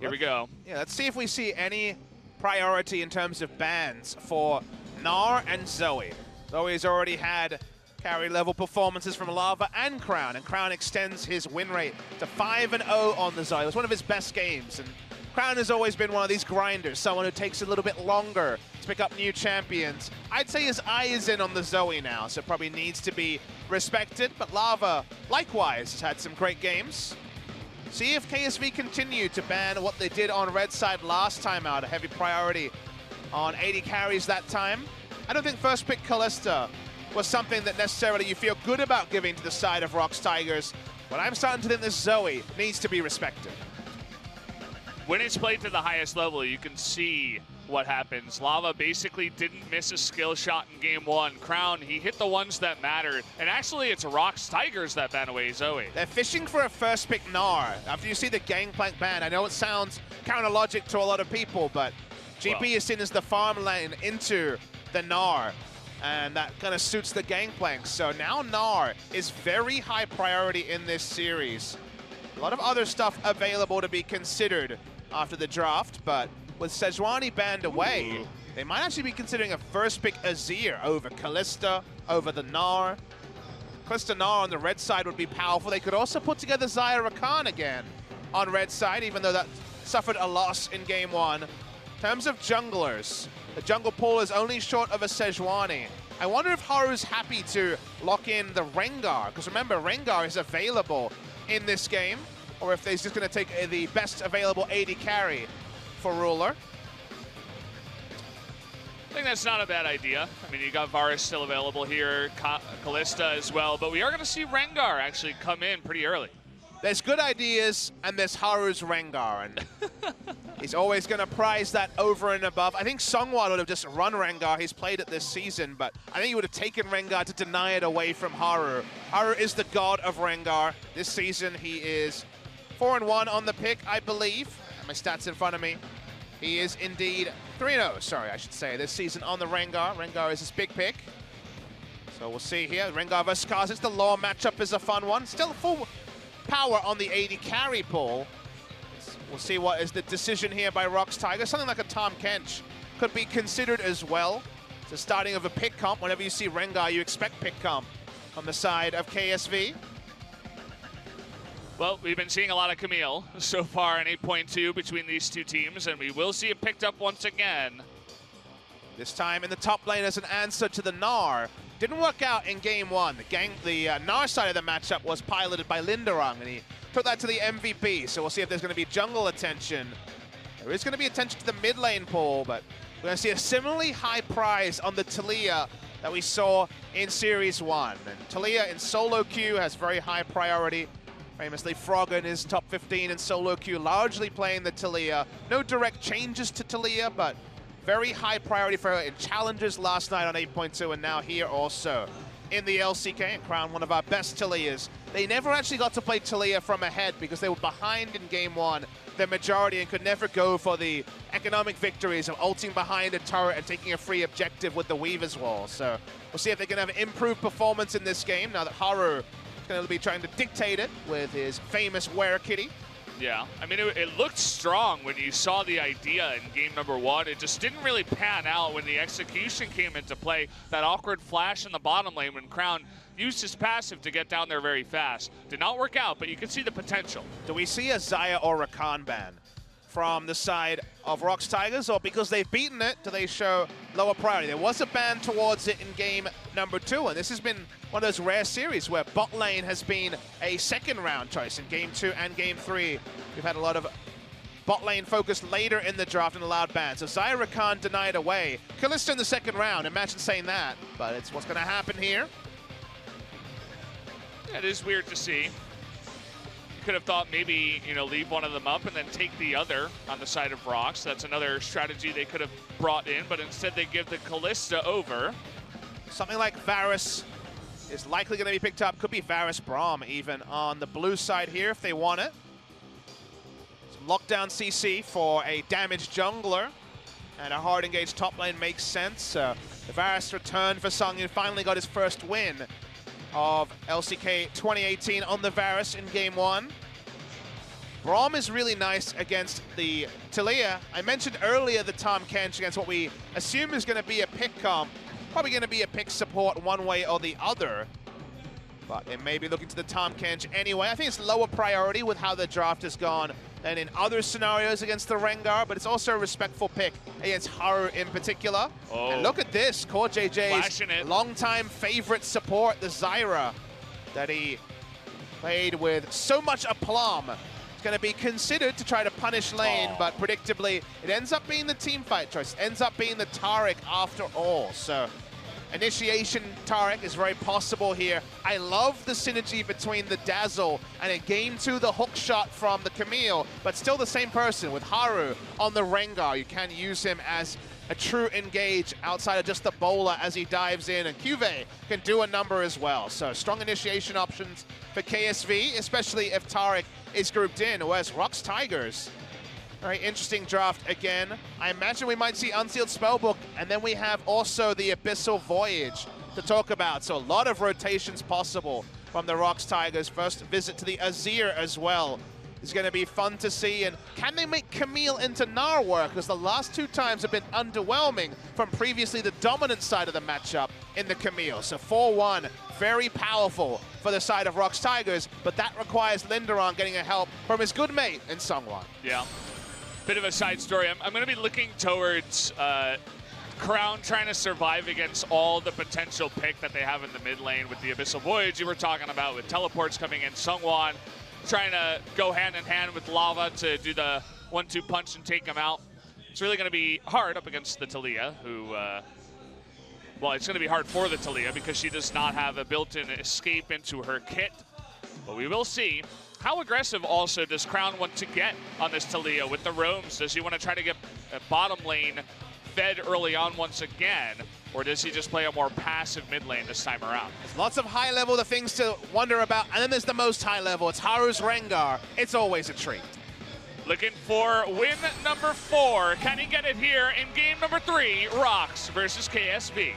Here we go. Yeah, let's see if we see any priority in terms of bans for Gnar and Zoe. Zoe's already had carry level performances from Lava and Crown extends his win rate to 5-0 on the Zoe. It was one of his best games, and Crown has always been one of these grinders, someone who takes a little bit longer to pick up new champions. I'd say his eye is in on the Zoe now, so probably needs to be respected, but Lava, likewise, has had some great games. See if KSV continue to ban what they did on red side last time out, a heavy priority on 80 carries that time. I don't think first pick Kalista was something that necessarily you feel good about giving to the side of ROX Tigers, but I'm starting to think this Zoe needs to be respected. When it's played to the highest level, you can see what happens. Lava basically didn't miss a skill shot in game one. Crown, he hit the ones that mattered. And actually, it's ROX Tigers that ban away Zoe. They're fishing for a first pick Gnar. After you see the Gangplank ban, I know it sounds counter-logic to a lot of people, but GP is seen as the farm lane into the Gnar, and that kind of suits the Gangplank. So now Gnar is very high priority in this series. A lot of other stuff available to be considered after the draft, but with Sejuani banned away, they might actually be considering a first pick Azir over Kalista, over the Gnar. Kalista Gnar on the red side would be powerful. They could also put together Xayah Rakan again on red side, even though that suffered a loss in game one. In terms of junglers, the jungle pool is only short of a Sejuani. I wonder if Haru's happy to lock in the Rengar, because remember, Rengar is available in this game, or if he's just going to take the best available AD carry for Ruler. I think that's not a bad idea. I mean, you got Varus still available here, Kalista as well, but we are going to see Rengar actually come in pretty early. There's good ideas, and there's Haru's Rengar, and he's always going to prize that over and above. I think Songwon would have just run Rengar. He's played it this season, but I think he would have taken Rengar to deny it away from Haru. Haru is the god of Rengar. This season, he is 4-1 on the pick, I believe. My stats in front of me. He is indeed 3-0, sorry, I should say, this season on the Rengar. Rengar is his big pick. So we'll see here. Rengar versus Kha'Zix. The law matchup is a fun one. Still full power on the 80 carry pool. We'll see what is the decision here by ROX Tigers. Something like a Tom Kench could be considered as well. It's the starting of a pick comp. Whenever you see Rengar, you expect pick comp on the side of KSV. Well, we've been seeing a lot of Camille so far in 8.2 between these two teams, and we will see it picked up once again. This time in the top lane as an answer to the Gnar. Didn't work out in game one. The Gnar side of the matchup was piloted by Linderung, and he took that to the MVP. So we'll see if there's going to be jungle attention. There is going to be attention to the mid lane pool, but we're going to see a similarly high prize on the Taliyah that we saw in Series 1. And Taliyah in solo queue has very high priority. Famously, Froggen is top 15 in solo queue, largely playing the Taliyah. No direct changes to Taliyah, but very high priority for her in challenges last night on 8.2, and now here also in the LCK, and Crown, one of our best Taliyahs. They never actually got to play Taliyah from ahead because they were behind in game one, the majority, and could never go for the economic victories of ulting behind a turret and taking a free objective with the Weaver's Wall. So we'll see if they can have improved performance in this game now that Haru going to be trying to dictate it with his famous Were-Kitty. Yeah, I mean, it looked strong when you saw the idea in game number one. It just didn't really pan out when the execution came into play. That awkward flash in the bottom lane when Crown used his passive to get down there very fast. Did not work out, but you can see the potential. Do we see a Xayah or Rakan ban from the side of ROX Tigers, or because they've beaten it, do they show lower priority? There was a ban towards it in game number 2, and this has been one of those rare series where bot lane has been a second round choice in game 2 and game 3. We've had a lot of bot lane focus later in the draft and allowed bans. So Xayah Rakan denied away. Kalista in the second round, imagine saying that, but it's what's gonna happen here. Yeah, it is weird to see. Could have thought maybe, you know, leave one of them up and then take the other on the side of ROX. That's another strategy they could have brought in, but instead they give the Kalista over. Something like Varus is likely going to be picked up. Could be Varus Braum even on the blue side here if they want it. Some lockdown CC for a damaged jungler, and a hard engaged top lane makes sense. The Varus return for Songyun finally got his first win of LCK 2018 on the Varus in game 1. Braum is really nice against the Taliyah. I mentioned earlier the Tahm Kench against what we assume is going to be a pick comp. Probably going to be a pick support one way or the other. But it may be looking to the Tahm Kench anyway. I think it's lower priority with how the draft has gone than in other scenarios against the Rengar, but it's also a respectful pick against Haru in particular. Oh. And look at this, Core JJ's longtime favorite support, the Zyra, that he played with so much aplomb. It's going to be considered to try to punish lane, but predictably, it ends up being the team fight choice. It ends up being the Taric after all. So initiation Taric is very possible here. I love the synergy between the Dazzle and in game 2 the hook shot from the Camille, but still the same person with Haru on the Rengar. You can use him as a true engage outside of just the bowler as he dives in, and Cuvée can do a number as well. So strong initiation options for KSV, especially if Taric is grouped in, whereas ROX Tigers, very interesting draft again. I imagine we might see Unsealed Spellbook, and then we have also the Abyssal Voyage to talk about. So a lot of rotations possible from the ROX Tigers. First visit to the Azir as well is going to be fun to see. And can they make Camille into Gnar work? Because the last 2 times have been underwhelming from previously the dominant side of the matchup in the Camille. So 4-1, very powerful for the side of ROX Tigers, but that requires Linderon getting a help from his good mate in Sungwon. Yeah. Bit of a side story. I'm going to be looking towards Crown trying to survive against all the potential pick that they have in the mid lane with the Abyssal Voyage you were talking about, with teleports coming in. Sungwon trying to go hand in hand with Lava to do the 1-2 punch and take him out. It's really going to be hard up against the Taliyah, who, well, it's going to be hard for the Taliyah because she does not have a built-in escape into her kit. But we will see. How aggressive also does Crown want to get on this Taliyah with the roams? Does he want to try to get a bottom lane fed early on once again? Or does he just play a more passive mid lane this time around? There's lots of high level things to wonder about, and then there's the most high level. It's Haru's Rengar. It's always a treat. Looking for win number 4. Can he get it here in game number 3? ROX versus KSV.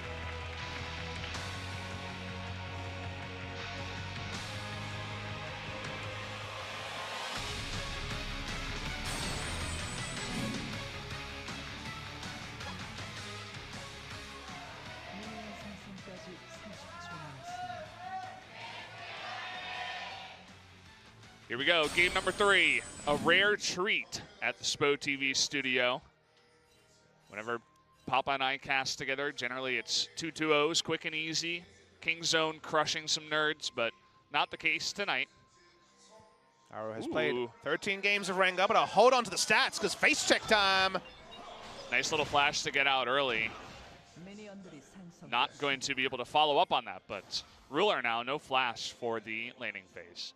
Here we go, game number 3. A rare treat at the SPO TV studio. Whenever Papa and I cast together, generally it's 2-2-0s, quick and easy. King Zone crushing some nerds, but not the case tonight. Haru has played 13 games of Rengar, but I'll hold on to the stats because face check time. Nice little flash to get out early. Not going to be able to follow up on that, but Ruler now, no flash for the laning phase.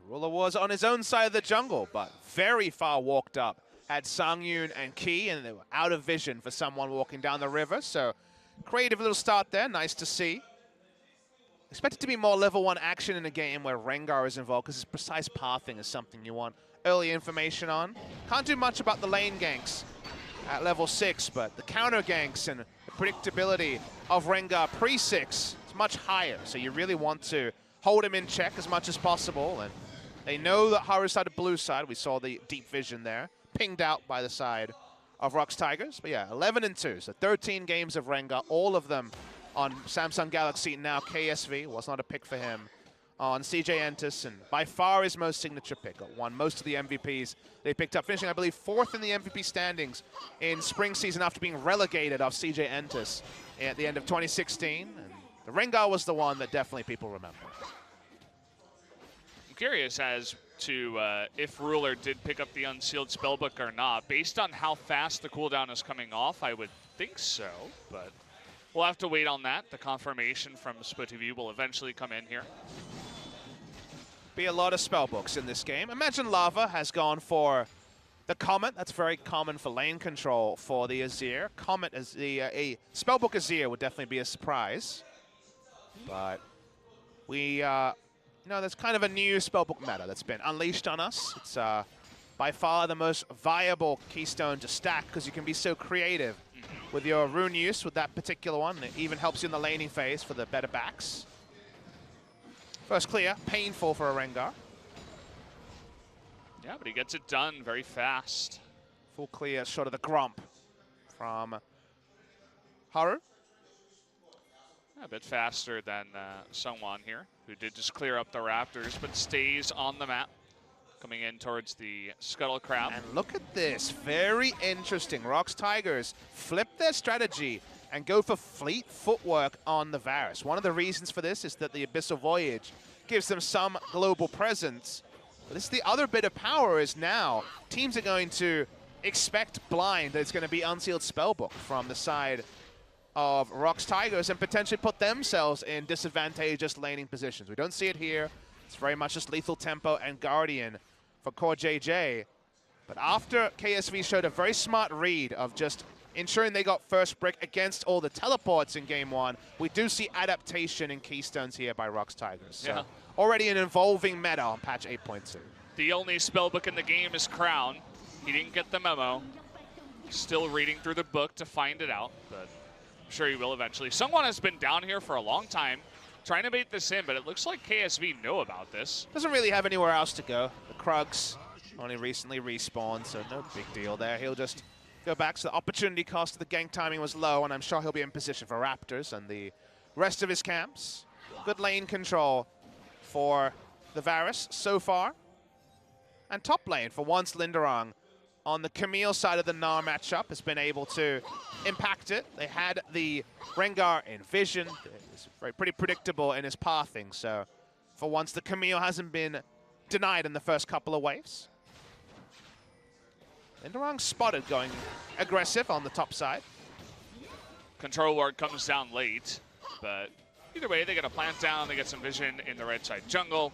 Ruler was on his own side of the jungle, but very far walked up. Had Sangyun and Ki, and they were out of vision for someone walking down the river. So creative little start there, nice to see. Expect it to be more level 1 action in a game where Rengar is involved, because his precise pathing is something you want early information on. Can't do much about the lane ganks at level 6, but the counter ganks and the predictability of Rengar pre-6 is much higher. So you really want to hold him in check as much as possible. And they know that Haru's side of blue side, we saw the deep vision there, pinged out by the side of ROX Tigers. But yeah, 11-2, so 13 games of Rengar, all of them on Samsung Galaxy. Now KSV was not a pick for him on CJ Entus, and by far his most signature pick. Won most of the MVPs they picked up, finishing, I believe, 4th in the MVP standings in spring season after being relegated off CJ Entus at the end of 2016. And the Rengar was the one that definitely people remember. Curious as to if Ruler did pick up the Unsealed Spellbook or not. Based on how fast the cooldown is coming off, I would think so, but we'll have to wait on that. The confirmation from SPO TV will eventually come in here. Be a lot of spellbooks in this game. Imagine Lava has gone for the Comet. That's very common for lane control for the Azir. Comet as the a spellbook Azir would definitely be a surprise, but we. No, there's kind of a new spellbook meta that's been unleashed on us. It's by far the most viable keystone to stack because you can be so creative with your rune use with that particular one. It even helps you in the laning phase for the better backs. First clear, painful for a Rengar. Yeah, but he gets it done very fast. Full clear shot of the Grump from Haru. Yeah, a bit faster than Sungwon here, who did just clear up the Raptors, but stays on the map. Coming in towards the Scuttle Crab. And look at this, very interesting. ROX Tigers flip their strategy and go for fleet footwork on the Varus. One of the reasons for this is that the Abyssal Voyage gives them some global presence. But this is the other bit of power is now teams are going to expect blind that it's going to be Unsealed Spellbook from the side of ROX Tigers and potentially put themselves in disadvantageous laning positions. We don't see it here. It's very much just Lethal Tempo and Guardian for Core JJ. But after KSV showed a very smart read of just ensuring they got first brick against all the teleports in game one, we do see adaptation in Keystones here by ROX Tigers. So already an evolving meta on patch 8.2. The only spellbook in the game is Crown. He didn't get the memo. Still reading through the book to find it out, but I'm sure he will eventually. Someone has been down here for a long time trying to bait this in, but it looks like KSV know about this. Doesn't really have anywhere else to go. The Krugs only recently respawned, so no big deal there. He'll just go back, so the opportunity cost of the gank timing was low, and I'm sure he'll be in position for Raptors and the rest of his camps. Good lane control for the Varus so far. And top lane, for once, Linderung on the Camille side of the Gnar matchup has been able to impact it. They had the Rengar in vision. It's pretty predictable in his pathing, so for once the Camille hasn't been denied in the first couple of waves. Linderung spotted going aggressive on the top side. Control ward comes down late, but either way, they get a plant down, they get some vision in the right side jungle.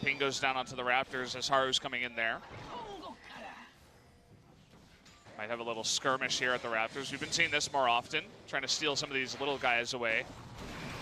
Ping goes down onto the Raptors as Haru's coming in there. Might have a little skirmish here at the Raptors. We've been seeing this more often, trying to steal some of these little guys away.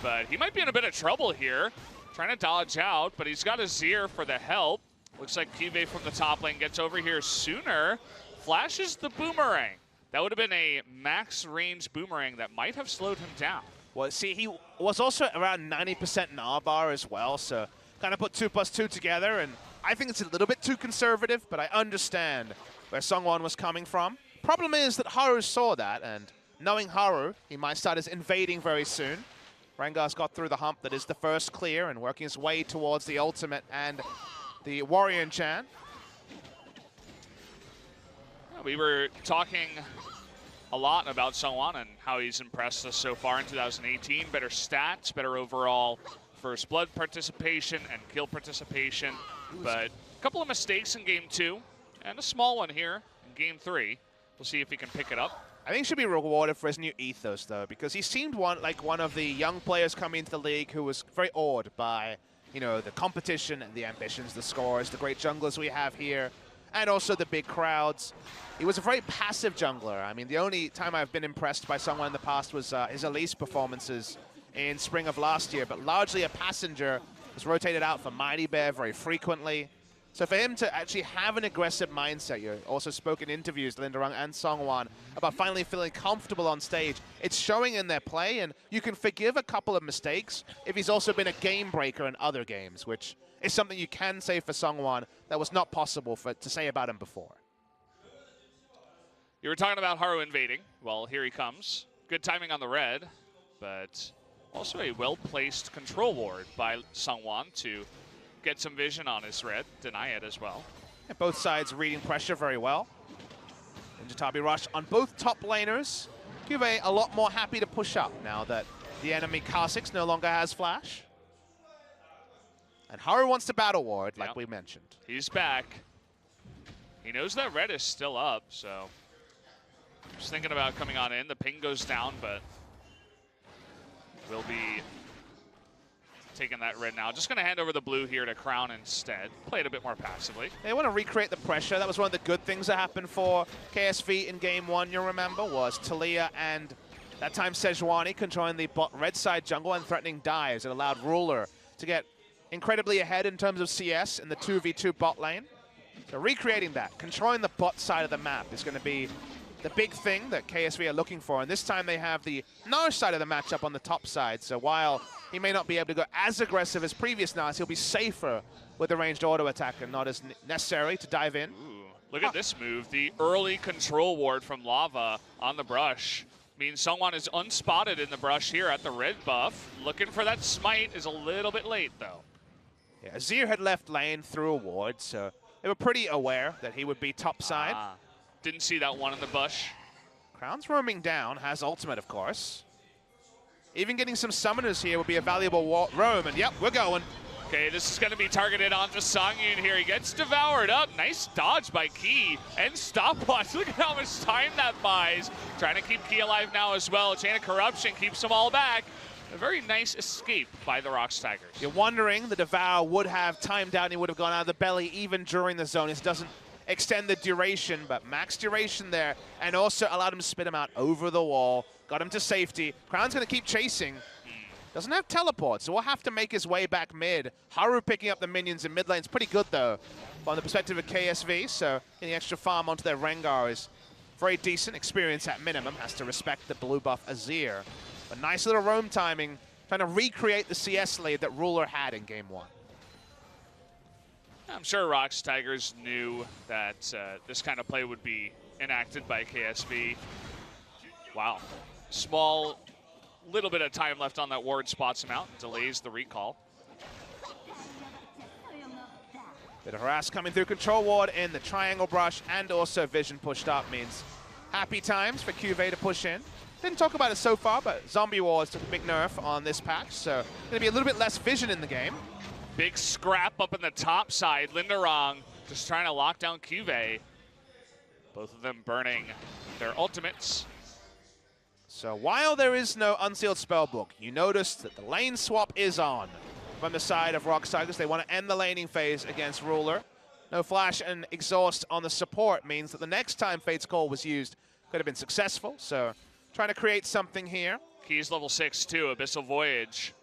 But he might be in a bit of trouble here, trying to dodge out, but he's got a Zir for the help. Looks like Kive from the top lane gets over here sooner, flashes the boomerang. That would have been a max range boomerang that might have slowed him down. Well, see, he was also around 90% Gnar bar as well, so kind of put 2 plus 2 together, and I think it's a little bit too conservative, but I understand where Sungwon was coming from. Problem is that Haru saw that, and knowing Haru, he might start his invading very soon. Rengar's got through the hump that is the first clear and working his way towards the ultimate and the Warrior Enchant. We were talking a lot about Sungwon and how he's impressed us so far in 2018. Better stats, better overall first blood participation and kill participation, but a couple of mistakes in game 2 and a small one here in game 3. We'll see if he can pick it up. I think he should be rewarded for his new ethos, though, because he seemed like one of the young players coming into the league who was very awed by, you know, the competition and the ambitions, the scores, the great junglers we have here, and also the big crowds. He was a very passive jungler. I mean, the only time I've been impressed by someone in the past was his Elise performances in spring of last year, but largely a passenger, was rotated out for Mighty Bear very frequently. So for him to actually have an aggressive mindset, you also spoke in interviews, Linderung and Sungwon, about finally feeling comfortable on stage. It's showing in their play, and you can forgive a couple of mistakes if he's also been a game breaker in other games, which is something you can say for Sungwon that was not possible to say about him before. You were talking about Haru invading. Well, here he comes. Good timing on the red, but also a well-placed control ward by Sungwon to get some vision on his red, deny it as well. And both sides reading pressure very well. Ninja Rush on both top laners. Juve a lot more happy to push up now that the enemy Kha'Zix no longer has flash. And Haru wants to battle ward, like we mentioned. He's back. He knows that red is still up, so just thinking about coming on in. The ping goes down, but will be taking that red now. Just going to hand over the blue here to Crown instead. Play it a bit more passively. They want to recreate the pressure. That was one of the good things that happened for KSV in game 1, you'll remember, was Talia and that time Sejuani controlling the red side jungle and threatening dives. It allowed Ruler to get incredibly ahead in terms of CS in the 2v2 bot lane. So recreating that, controlling the bot side of the map is going to be the big thing that KSV are looking for. And this time they have the Nars side of the matchup on the top side. So while he may not be able to go as aggressive as previous Nars, he'll be safer with the ranged auto attack and not as necessary to dive in. Ooh, look at this move. The early control ward from Lava on the brush means someone is unspotted in the brush here at the red buff. Looking for that smite is a little bit late, though. Yeah, Azir had left lane through a ward, so they were pretty aware that he would be top side. Didn't see that one in the bush. Crown's roaming down, has ultimate, of course. Even getting some summoners here would be a valuable roam, and yep, we're going. Okay, this is going to be targeted onto Songyun here. He gets devoured up. Nice dodge by Key and stopwatch. Look at how much time that buys. Trying to keep Key alive now as well. Chain of Corruption keeps them all back. A very nice escape by the ROX Tigers. You're wondering the Devour would have timed out and he would have gone out of the belly even during the zone. It doesn't extend the duration, but max duration there, and also allowed him to spit him out over the wall. Got him to safety. Crown's going to keep chasing. Doesn't have teleport, so we'll have to make his way back mid. Haru picking up the minions in mid lane's pretty good, though, from the perspective of KSV, so any extra farm onto their Rengar is very decent. Experience at minimum. Has to respect the blue buff Azir. But nice little roam timing, trying to recreate the CS lead that Ruler had in Game 1. I'm sure ROX Tigers knew that this kind of play would be enacted by KSV. Wow. Small little bit of time left on that ward, spots him out, delays the recall. Bit of harass coming through control ward in the triangle brush, and also vision pushed up means happy times for QV to push in. Didn't talk about it so far, but Zombie Wars took a big nerf on this patch, so going to be a little bit less vision in the game. Big scrap up in the top side. Linderong just trying to lock down QV. Both of them burning their ultimates. So while there is no unsealed spellbook, you notice that the lane swap is on from the side of ROX Tigers. They want to end the laning phase against Ruler. No flash and exhaust on the support means that the next time Fate's Call was used could have been successful. So trying to create something here. Key's level 6 too, Abyssal Voyage.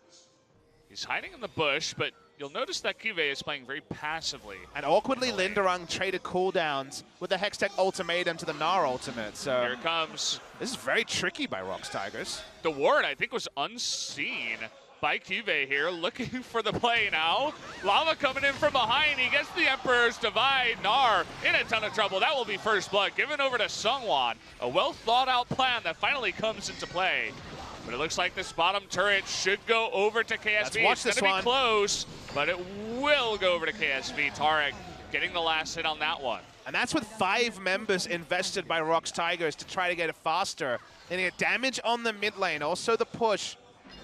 He's hiding in the bush, but you'll notice that QV is playing very passively. And awkwardly, Linderung traded cooldowns with the Hextech ultimatum to the Gnar ultimate. So here it comes. This is very tricky by ROX Tigers. The ward, I think, was unseen by QV here, looking for the play now. Lava coming in from behind. He gets the Emperor's Divide. Gnar in a ton of trouble. That will be first blood, given over to Sungwon. A well-thought-out plan that finally comes into play. But it looks like this bottom turret should go over to KSV. Let's watch it's this going to one. be close, but it will go over to KSV. Tarek getting the last hit on that one. And that's with 5 members invested by ROX Tigers to try to get it faster. They get damage on the mid lane, also the push.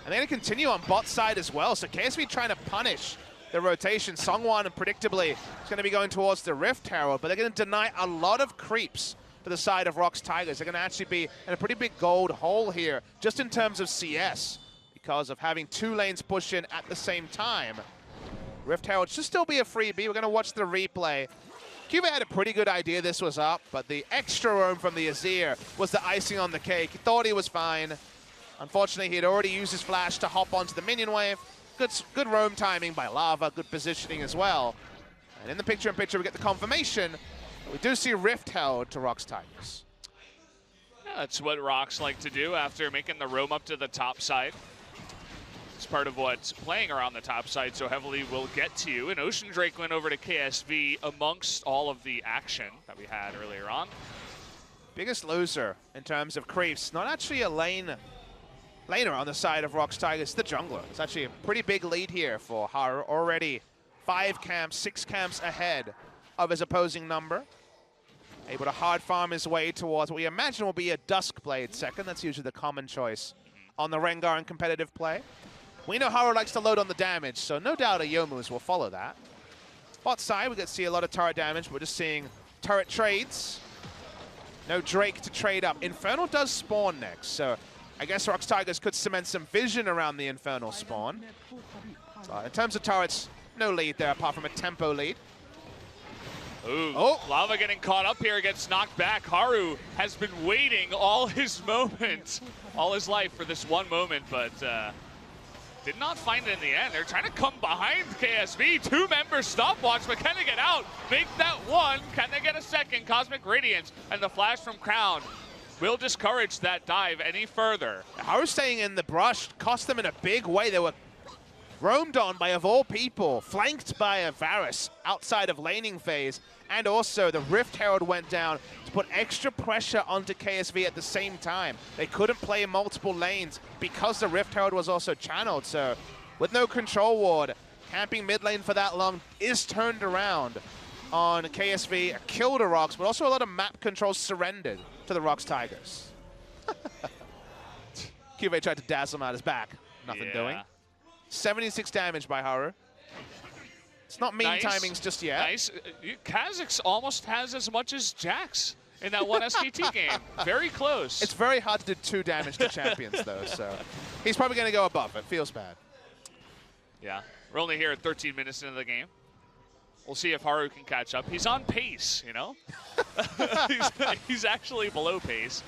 And they're going to continue on bot side as well. So KSV trying to punish the rotation. Songwon, predictably, is going to be going towards the Rift Herald, but they're going to deny a lot of creeps to the side of ROX Tigers. They're going to actually be in a pretty big gold hole here, just in terms of CS, because of having 2 lanes push in at the same time. Rift Herald should still be a freebie. We're going to watch the replay. QV had a pretty good idea this was up, but the extra roam from the Azir was the icing on the cake. He thought he was fine. Unfortunately, he had already used his flash to hop onto the minion wave. Good roam timing by Lava, good positioning as well. And in the picture-in-picture, we get the confirmation. We do see Rift held to ROX Tigers. Yeah, that's what ROX like to do after making the roam up to the top side. It's part of what playing around the top side so heavily will get to you. And Ocean Drake went over to KSV amongst all of the action that we had earlier on. Biggest loser in terms of creeps. Not actually a laner on the side of ROX Tigers, the jungler. It's actually a pretty big lead here for Haru. Already 5 camps, 6 camps ahead of his opposing number. Able to hard farm his way towards what we imagine will be a Duskblade second. That's usually the common choice on the Rengar in competitive play. We know Haru likes to load on the damage, so no doubt a Youmu's will follow that. Bot side, we get to see a lot of turret damage. We're just seeing turret trades. No Drake to trade up. Infernal does spawn next, so I guess ROX Tigers could cement some vision around the Infernal spawn. In terms of turrets, no lead there apart from a tempo lead. Ooh, oh. Lava getting caught up here, gets knocked back. Haru has been waiting all his moments, all his life for this one moment, but did not find it in the end. They're trying to come behind KSV. 2 members stopwatch, but can they get out? Make that one. Can they get a second? Cosmic Radiance and the flash from Crown. will discourage that dive any further. Haru staying in the brush cost them in a big way. They were roamed on by, of all people, flanked by a Varus outside of laning phase, and also the Rift Herald went down to put extra pressure onto KSV at the same time. They couldn't play multiple lanes because the Rift Herald was also channeled, so with no control ward, camping mid lane for that long is turned around on KSV, killed a ROX, but also a lot of map controls surrendered to the ROX Tigers. QV tried to dazzle him out his back, nothing doing. 76 damage by Haru. It's not mean timings just yet. Nice. Kha'Zix almost has as much as Jax in that one SKT game. Very close. It's very hard to do 2 damage to champions, though, so he's probably going to go above. It feels bad. Yeah. We're only here at 13 minutes into the game. We'll see if Haru can catch up. He's on pace, you know? he's actually below pace.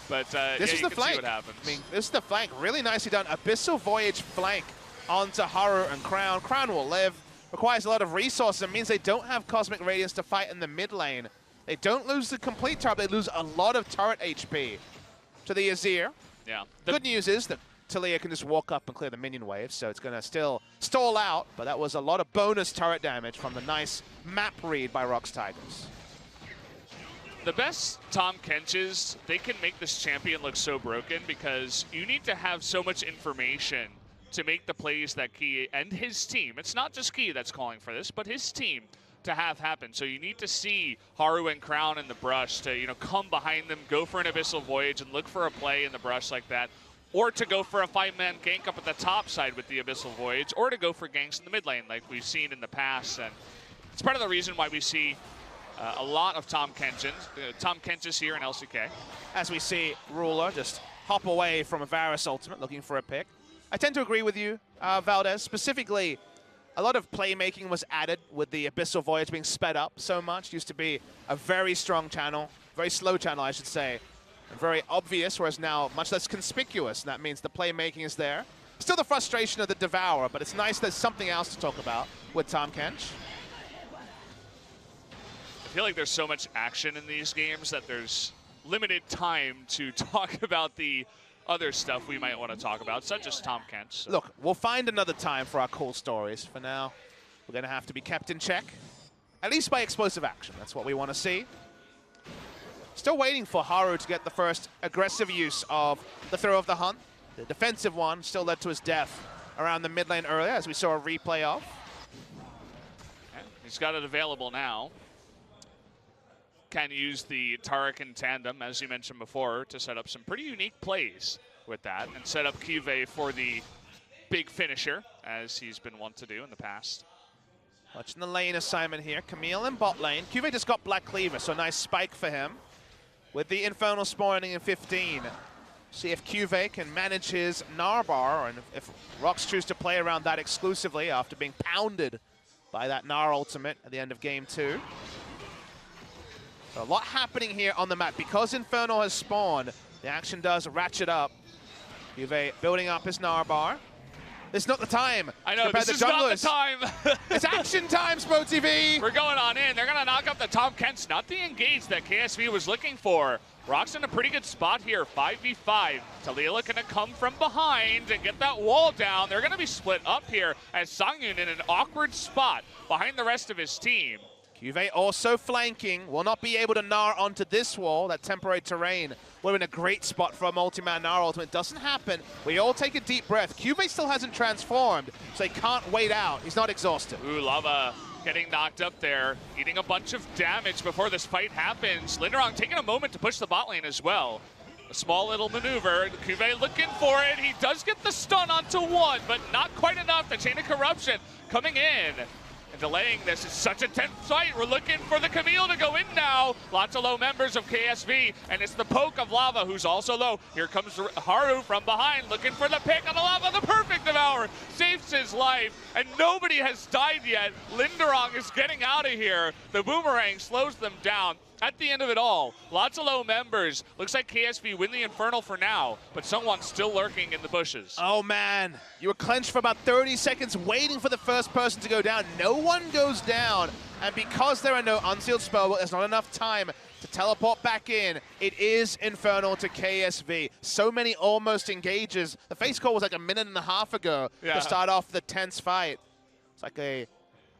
But this is the flank. See what happens. I mean, this is the flank. Really nicely done. Abyssal Voyage flank onto Haru and Crown. Crown will live. Requires a lot of resources. It means they don't have Cosmic Radiance to fight in the mid lane. They don't lose the complete turret. They lose a lot of turret HP to the Azir. Yeah. Good news is that Talia can just walk up and clear the minion wave, so it's going to still stall out, but that was a lot of bonus turret damage from the nice map read by ROX Tigers. The best Tahm Kenches, they can make this champion look so broken because you need to have so much information to make the plays that Key and his team, it's not just Key that's calling for this, but his team to have happen. So you need to see Haru and Crown in the brush to, you know, come behind them, go for an Abyssal Voyage and look for a play in the brush like that, or to go for a 5-man gank up at the top side with the Abyssal Voyage, or to go for ganks in the mid lane like we've seen in the past. And it's part of the reason why we see a lot of Tahm Kenches here in LCK. As we see Ruler just hop away from a Varus ultimate looking for a pick. I tend to agree with you, Valdez. Specifically, a lot of playmaking was added with the Abyssal Voyage being sped up so much. Used to be a very strong channel, very slow channel, I should say, and very obvious, whereas now much less conspicuous. And that means the playmaking is there. Still the frustration of the Devourer, but it's nice there's something else to talk about with Tahm Kench. I feel like there's so much action in these games that there's limited time to talk about the other stuff we might want to talk about, such as Tahm Kench. So. Look, we'll find another time for our cool stories. For now, we're going to have to be kept in check, at least by explosive action. That's what we want to see. Still waiting for Haru to get the first aggressive use of the throw of the hunt. The defensive one still led to his death around the mid lane earlier, as we saw a replay of. Okay. He's got it available now. Can use the Taric in tandem, as you mentioned before, to set up some pretty unique plays with that and set up Kyve for the big finisher, as he's been wont to do in the past. Watching the lane assignment here. Camille in bot lane. Kyve just got Black Cleaver, so a nice spike for him. With the Infernal spawning in 15. See if Kyve can manage his Narbar, and if ROX choose to play around that exclusively after being pounded by that Gnar ultimate at the end of game 2. So a lot happening here on the map. Because Infernal has spawned, the action does ratchet up. Kyve building up his Narbar. This is not the time. I know, this is not the time. It's action time, SpoTV. We're going on in. They're going to knock up the Tahm Kench. Not the engage that KSV was looking for. ROX in a pretty good spot here, 5v5. Talia going to come from behind and get that wall down. They're going to be split up here as Sangyun in an awkward spot behind the rest of his team. Kyve also flanking, will not be able to Gnar onto this wall. That temporary terrain would have been a great spot for a multi-man Gnar ultimate. Doesn't happen. We all take a deep breath. Kyve still hasn't transformed, so he can't wait out. He's not exhausted. Ooh, Lava getting knocked up there, eating a bunch of damage before this fight happens. Linderong taking a moment to push the bot lane as well. A small little maneuver. Kyve looking for it. He does get the stun onto one, but not quite enough. The Chain of Corruption coming in and delaying this. It's such a tense fight. We're looking for the Camille to go in now. Lots of low members of KSV, and it's the poke of Lava who's also low. Here comes Haru from behind, looking for the pick on the Lava. The perfect Devour saves his life, and nobody has died yet. Linderong is getting out of here. The boomerang slows them down. at the end of it all, lots of low members. Looks like KSV win the Infernal for now, but someone's still lurking in the bushes. Oh man, you were clenched for about 30 seconds waiting for the first person to go down. No one goes down, and because there are no unsealed spellbook, there's not enough time to teleport back in. It is Infernal to KSV. So many almost engages. The face call was like a minute and a half ago to start off the tense fight. It's like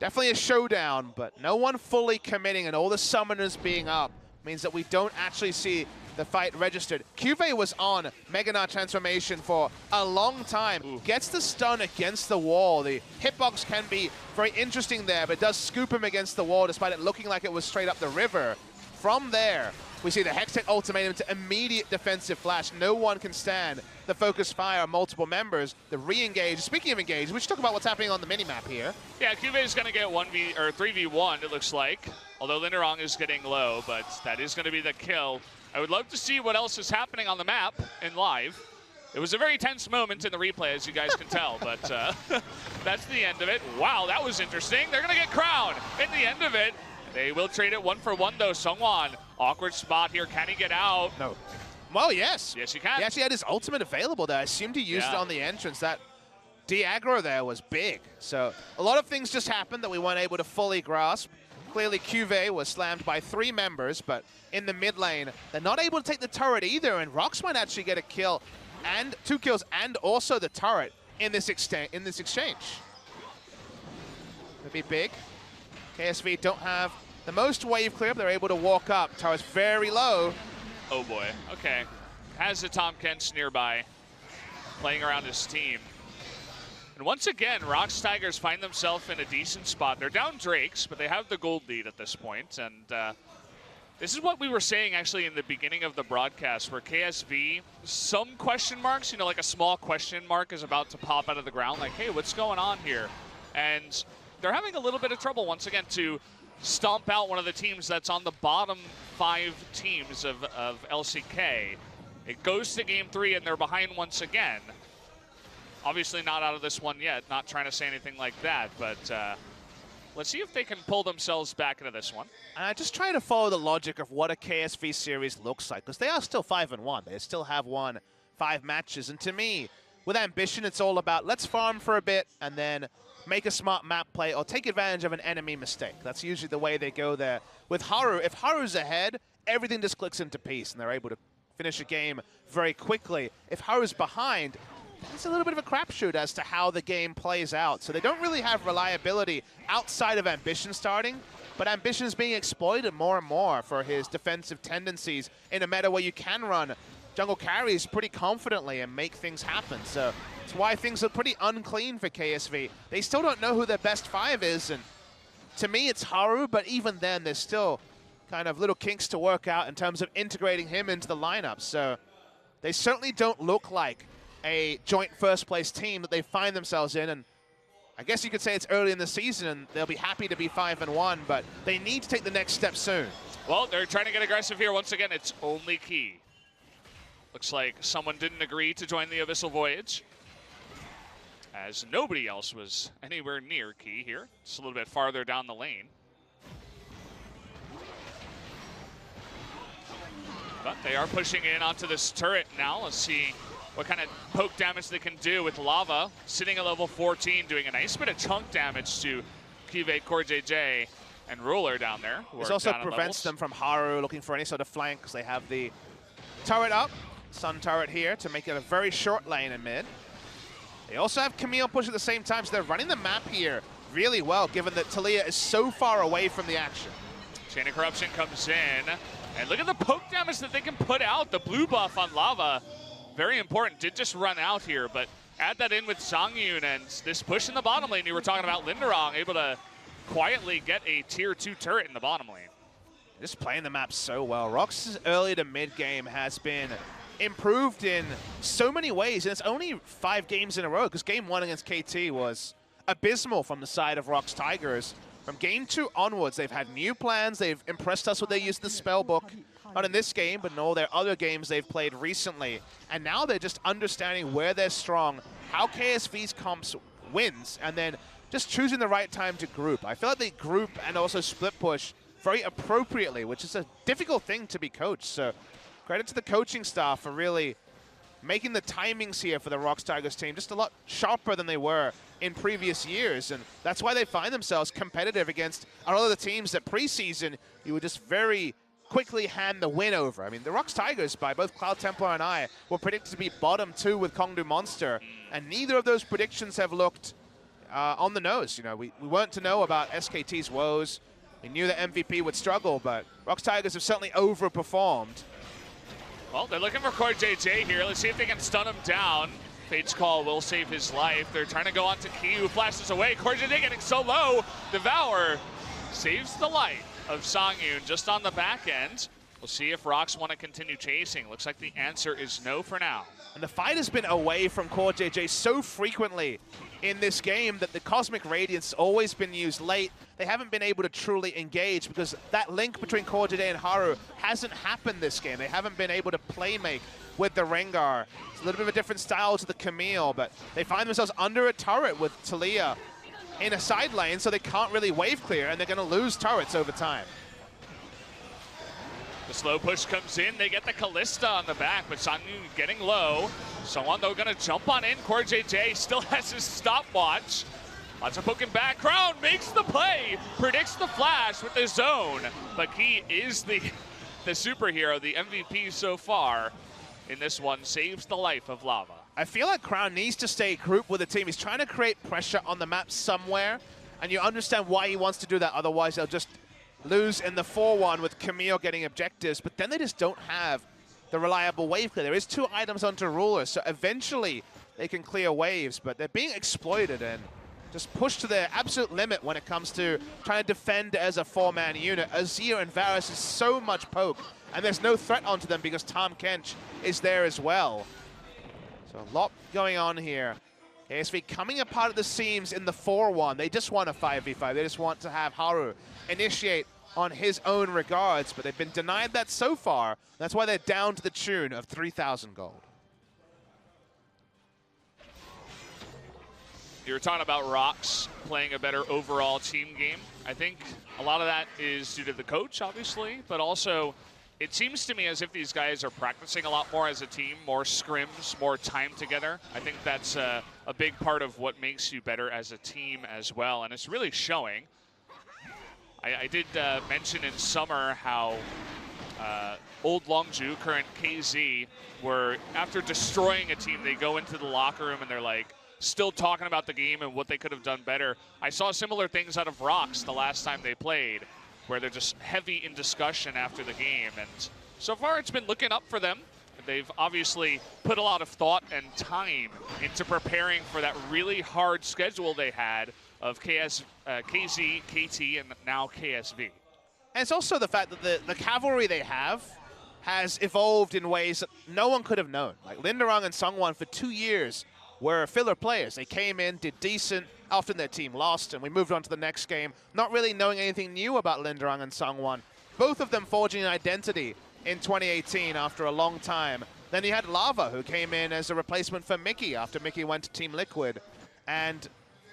definitely a showdown, but no one fully committing, and all the summoners being up means that we don't actually see the fight registered. QV was on Mega Gnar transformation for a long time. Ooh. Gets the stun against the wall. The hitbox can be very interesting there, but it does scoop him against the wall despite it looking like it was straight up the river. From there, we see the Hextech ultimatum to immediate defensive flash. No one can stand the focus fire of multiple members. The re-engage. Speaking of engage, we should talk about what's happening on the minimap here. Yeah, QV is going to get 3v1, it looks like. Although Linderong is getting low, but that is going to be the kill. I would love to see what else is happening on the map in live. It was a very tense moment in the replay, as you guys can tell, but that's the end of it. Wow, that was interesting. They're going to get Crown in the end of it. They will trade it 1-for-1 though. Seongwon, awkward spot here. Can he get out? No. Well, yes. Yes, he can. He actually had his ultimate available there. I assumed he used it on the entrance. That de-aggro there was big. So a lot of things just happened that we weren't able to fully grasp. Clearly, QV was slammed by 3 members, but in the mid lane, they're not able to take the turret either, and ROX might actually get a kill, and 2 kills, and also the turret in this exchange. It'd be big. KSV don't have the most wave clear, but they're able to walk up. Turret's very low. Oh boy, okay. Has the Tom Kents nearby, playing around his team. And once again, ROX Tigers find themselves in a decent spot. They're down Drakes, but they have the gold lead at this point. And this is what we were saying actually in the beginning of the broadcast, where KSV, some question marks, you know, like a small question mark is about to pop out of the ground, like, hey, what's going on here? And they're having a little bit of trouble once again to stomp out one of the teams that's on the bottom 5 teams of LCK. It goes to game 3 and they're behind once again. Obviously not out of this one yet, not trying to say anything like that, but let's see if they can pull themselves back into this one. And I just try to follow the logic of what a KSV series looks like, because they are still 5-1. They still have won 5 matches, and to me, with Ambition, it's all about let's farm for a bit and then make a smart map play or take advantage of an enemy mistake. That's usually the way they go there. With Haru, if Haru's ahead, everything just clicks into peace and they're able to finish a game very quickly. If Haru's behind, it's a little bit of a crapshoot as to how the game plays out. So they don't really have reliability outside of Ambition starting, but Ambition is being exploited more and more for his defensive tendencies in a meta where you can run jungle carries pretty confidently and make things happen. So it's why things are pretty unclean for KSV. They still don't know who their best 5 is, and to me it's Haru, but even then there's still kind of little kinks to work out in terms of integrating him into the lineup. So they certainly don't look like a joint first place team that they find themselves in, and I guess you could say it's early in the season and they'll be happy to be 5-1, but they need to take the next step soon. Well, they're trying to get aggressive here. Once again, it's only Key. Looks like someone didn't agree to join the Abyssal Voyage, as nobody else was anywhere near Key here. Just a little bit farther down the lane. But they are pushing in onto this turret now. Let's see what kind of poke damage they can do with Lava sitting at level 14, doing a nice bit of chunk damage to QV, Core JJ, and Ruler down there. This also prevents them from Haru looking for any sort of flank, because they have the turret up. Sun turret here to make it a very short lane in mid. They also have Camille push at the same time, so they're running the map here really well, given that Talia is so far away from the action. Chain of Corruption comes in, and look at the poke damage that they can put out. The blue buff on Lava, very important. Did just run out here, but add that in with Songyun and this push in the bottom lane. You were talking about Linderong, able to quietly get a tier 2 turret in the bottom lane. Just playing the map so well. ROX's early to mid game has been improved in so many ways, and it's only 5 games in a row, because game 1 against KT was abysmal from the side of ROX Tigers. From game 2 onwards, they've had new plans. They've impressed us with their use of the spellbook, not in this game, but in all their other games they've played recently. And now they're just understanding where they're strong, how KSV's comps wins, and then just choosing the right time to group. I feel like they group and also split push very appropriately, which is a difficult thing to be coached. So credit to the coaching staff for really making the timings here for the ROX Tigers team just a lot sharper than they were in previous years. And that's why they find themselves competitive against a lot of the teams that preseason you would just very quickly hand the win over. I mean, the ROX Tigers, by both Cloud Templar and I, were predicted to be bottom 2 with Kongdu Monster, and neither of those predictions have looked on the nose. You know, we weren't to know about SKT's woes. We knew that MVP would struggle, but ROX Tigers have certainly overperformed. Well, they're looking for CoreJJ here. Let's see if they can stun him down. Fate's Call will save his life. They're trying to go on to Key, who flashes away. CoreJJ getting so low. Devour saves the life of Songyun just on the back end. We'll see if ROX want to continue chasing. Looks like the answer is no for now. And the fight has been away from CoreJJ so frequently in this game that the Cosmic Radiance has always been used late. They haven't been able to truly engage because that link between CoreJJ and Haru hasn't happened this game. They haven't been able to play make with the Rengar. It's a little bit of a different style to the Camille, but they find themselves under a turret with Talia in a side lane, so they can't really wave clear, and they're going to lose turrets over time. The slow push comes in. They get the Kalista on the back, but Songyun getting low. Someone, though, going to jump on in. CoreJJ still has his stopwatch. Lots of poking back. Crown makes the play, predicts the flash with the zone, but he is the superhero, the MVP so far in this one, saves the life of Lava. I feel like Crown needs to stay grouped with the team. He's trying to create pressure on the map somewhere, and you understand why he wants to do that. Otherwise, they'll just lose in the 4-1 with Camille getting objectives, but then they just don't have the reliable wave clear. There is 2 items onto Ruler, so eventually they can clear waves, but they're being exploited and just pushed to their absolute limit when it comes to trying to defend as a 4-man unit. Azir and Varus is so much poke, and there's no threat onto them because Tahm Kench is there as well. So a lot going on here. KSV coming apart at the seams in the 4-1. They just want a 5v5. They just want to have Haru initiate on his own regards, but they've been denied that so far. That's why they're down to the tune of 3,000 gold. You were talking about ROX playing a better overall team game. I think a lot of that is due to the coach, obviously, but also it seems to me as if these guys are practicing a lot more as a team, more scrims, more time together. I think that's a big part of what makes you better as a team as well, and it's really showing. I did mention in summer how old Longju, current KZ, were, after destroying a team, they go into the locker room and they're like, still talking about the game and what they could have done better. I saw similar things out of ROX the last time they played, where they're just heavy in discussion after the game. And so far, it's been looking up for them. They've obviously put a lot of thought and time into preparing for that really hard schedule they had of KZ, KT, and now KSV. And it's also the fact that the cavalry they have has evolved in ways that no one could have known. Like Linderung and Sungwon for 2 years were filler players. They came in, did decent, often their team lost, and we moved on to the next game, not really knowing anything new about Linderung and Sungwon. Both of them forging an identity in 2018 after a long time. Then you had Lava, who came in as a replacement for Mickey after Mickey went to Team Liquid, and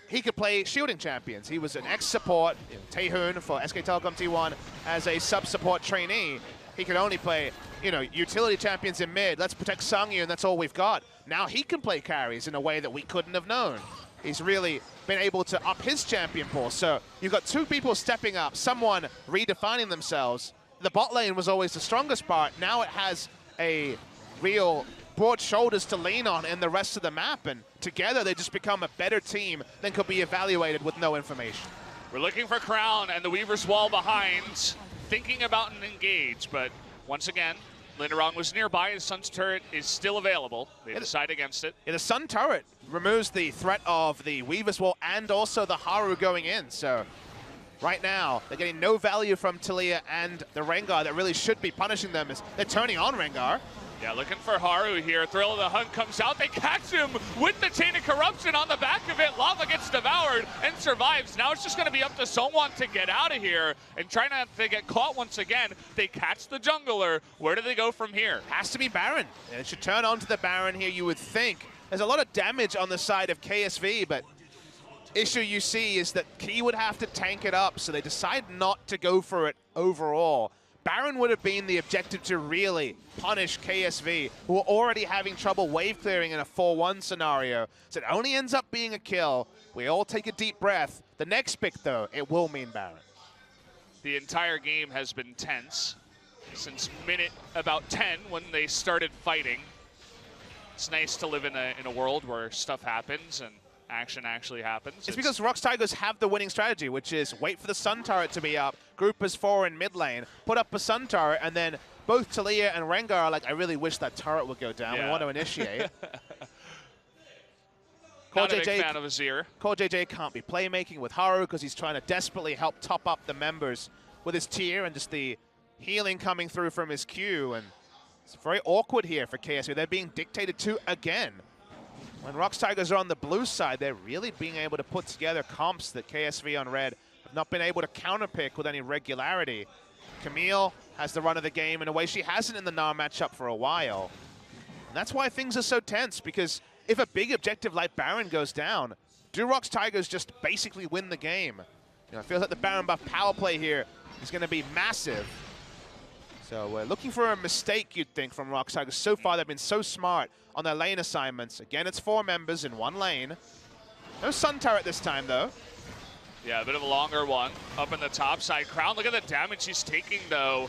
he could play shielding champions. He was an ex-support, Taehoon for SK Telecom T1 as a sub-support trainee. He could only play, utility champions in mid. Let's protect Songyun, and that's all we've got. Now he can play carries in a way that we couldn't have known. He's really been able to up his champion pool. So you've got 2 people stepping up, someone redefining themselves. The bot lane was always the strongest part. Now it has a real broad shoulders to lean on in the rest of the map, and together they just become a better team than could be evaluated with no information. We're looking for Crown and the Weaver's Wall behind, thinking about an engage, but once again, Linderung was nearby. His Sun's turret is still available. They decide against it. The Sun turret removes the threat of the Weaver's Wall and also the Haru going in, so right now they're getting no value from Talia and the Rengar that really should be punishing them as they're turning on Rengar. Yeah, looking for Haru here. Thrill of the Hunt comes out. They catch him with the Chain of Corruption on the back of it. Lava gets devoured and survives. Now it's just going to be up to Songwon to get out of here and try not to get caught once again. They catch the jungler. Where do they go from here? Has to be Baron. It should turn onto the Baron here, you would think. There's a lot of damage on the side of KSV, but issue you see is that Key would have to tank it up, so they decide not to go for it overall. Baron would have been the objective to really punish KSV, who are already having trouble wave clearing in a 4-1 scenario. So it only ends up being a kill. We all take a deep breath. The next pick, though, it will mean Baron. The entire game has been tense since minute about 10 when they started fighting. It's nice to live in a world where stuff happens and action actually happens. It's because ROX Tigers have the winning strategy, which is wait for the Sun turret to be up, group as 4 in mid lane, put up a Sun turret, and then both Talia and Rengar are like, I really wish that turret would go down. Yeah. We want to initiate. Not a big fan of Azir. Core JJ can't be playmaking with Haru because he's trying to desperately help top up the members with his tier and just the healing coming through from his Q. And it's very awkward here for KSV. They're being dictated to again. When ROX Tigers are on the blue side, they're really being able to put together comps that KSV on red have not been able to counterpick with any regularity. Camille has the run of the game in a way she hasn't in the Gnar matchup for a while. And that's why things are so tense, because if a big objective like Baron goes down, do ROX Tigers just basically win the game? You know, it feels like the Baron buff power play here is going to be massive. So we're looking for a mistake, you'd think, from ROX Tigers. So far, they've been so smart on their lane assignments. Again, it's 4 members in 1 lane. No Sun turret this time, though. Yeah, a bit of a longer one up in the top side. Crown, look at the damage he's taking, though.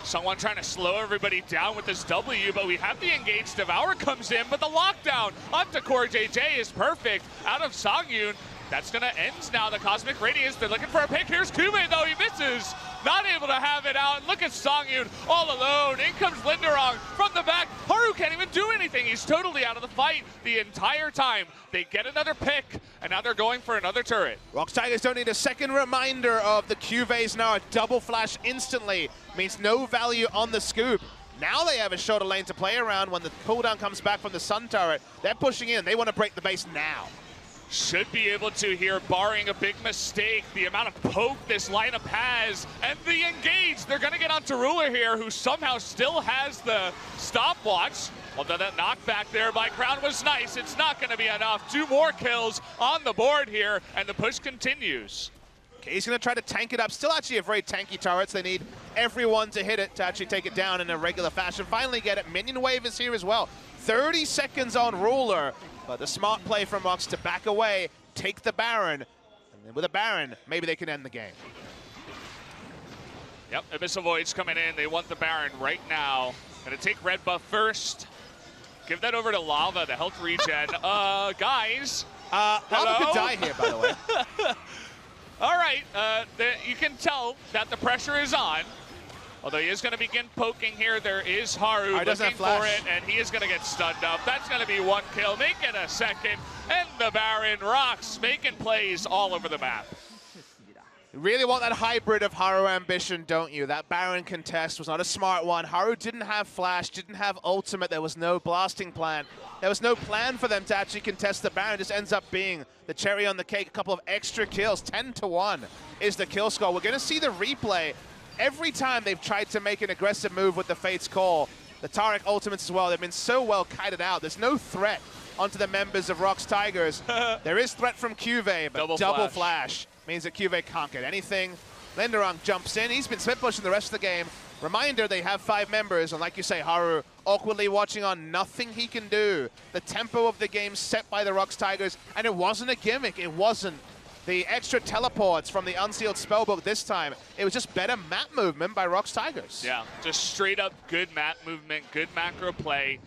Someone trying to slow everybody down with this W, but we have the engaged Devour comes in, but the lockdown onto Core JJ is perfect. Out of Songyun, that's gonna end now. The Cosmic Radiance, they're looking for a pick. Here's Kume, though, he misses. Not able to have it out. And look at Songyun all alone. In comes Linderong from the back. Haru can't even do anything. He's totally out of the fight the entire time. They get another pick, and now they're going for another turret. ROX Tigers don't need a second reminder of the Cuvées now. A double flash instantly means no value on the scoop. Now they have a shorter lane to play around when the cooldown comes back from the Sun turret. They're pushing in. They want to break the base now. Should be able to here, barring a big mistake. The amount of poke this lineup has, and the engage. They're going to get onto Ruler here, who somehow still has the stopwatch. Although that knockback there by Crown was nice, it's not going to be enough. 2 more kills on the board here, and the push continues. Okay, he's going to try to tank it up. Still actually a very tanky turrets. They need everyone to hit it to actually take it down in a regular fashion. Finally get it. Minion wave is here as well. 30 seconds on Ruler. But the smart play from ROX to back away, take the Baron, and then with a Baron, maybe they can end the game. Yep, Abyssal Void's coming in. They want the Baron right now. Gonna take red buff first. Give that over to Lava, the health regen. Guys. Lava could die here, by the way. All right, you can tell that the pressure is on. Although he is going to begin poking here, there is Haru looking for it, and he is going to get stunned up. That's going to be 1 kill, make it a second, and the Baron ROX making plays all over the map. You really want that hybrid of Haru ambition, don't you? That Baron contest was not a smart one. Haru didn't have flash, didn't have ultimate, there was no blasting plan. There was no plan for them to actually contest the Baron. It just ends up being the cherry on the cake, a couple of extra kills. 10-1 is the kill score. We're going to see the replay. Every time they've tried to make an aggressive move with the Fate's Call, the Taric ultimates as well, they've been so well kited out. There's no threat onto the members of ROX Tigers. There is threat from Cuvée, but double flash means that Cuvée can't get anything. Linderong jumps in. He's been split pushing the rest of the game. Reminder, they have 5 members, and like you say, Haru awkwardly watching on, nothing he can do. The tempo of the game set by the ROX Tigers, and it wasn't a gimmick. It wasn't the extra teleports from the Unsealed Spellbook this time. It was just better map movement by ROX Tigers. Yeah, just straight up good map movement, good macro play,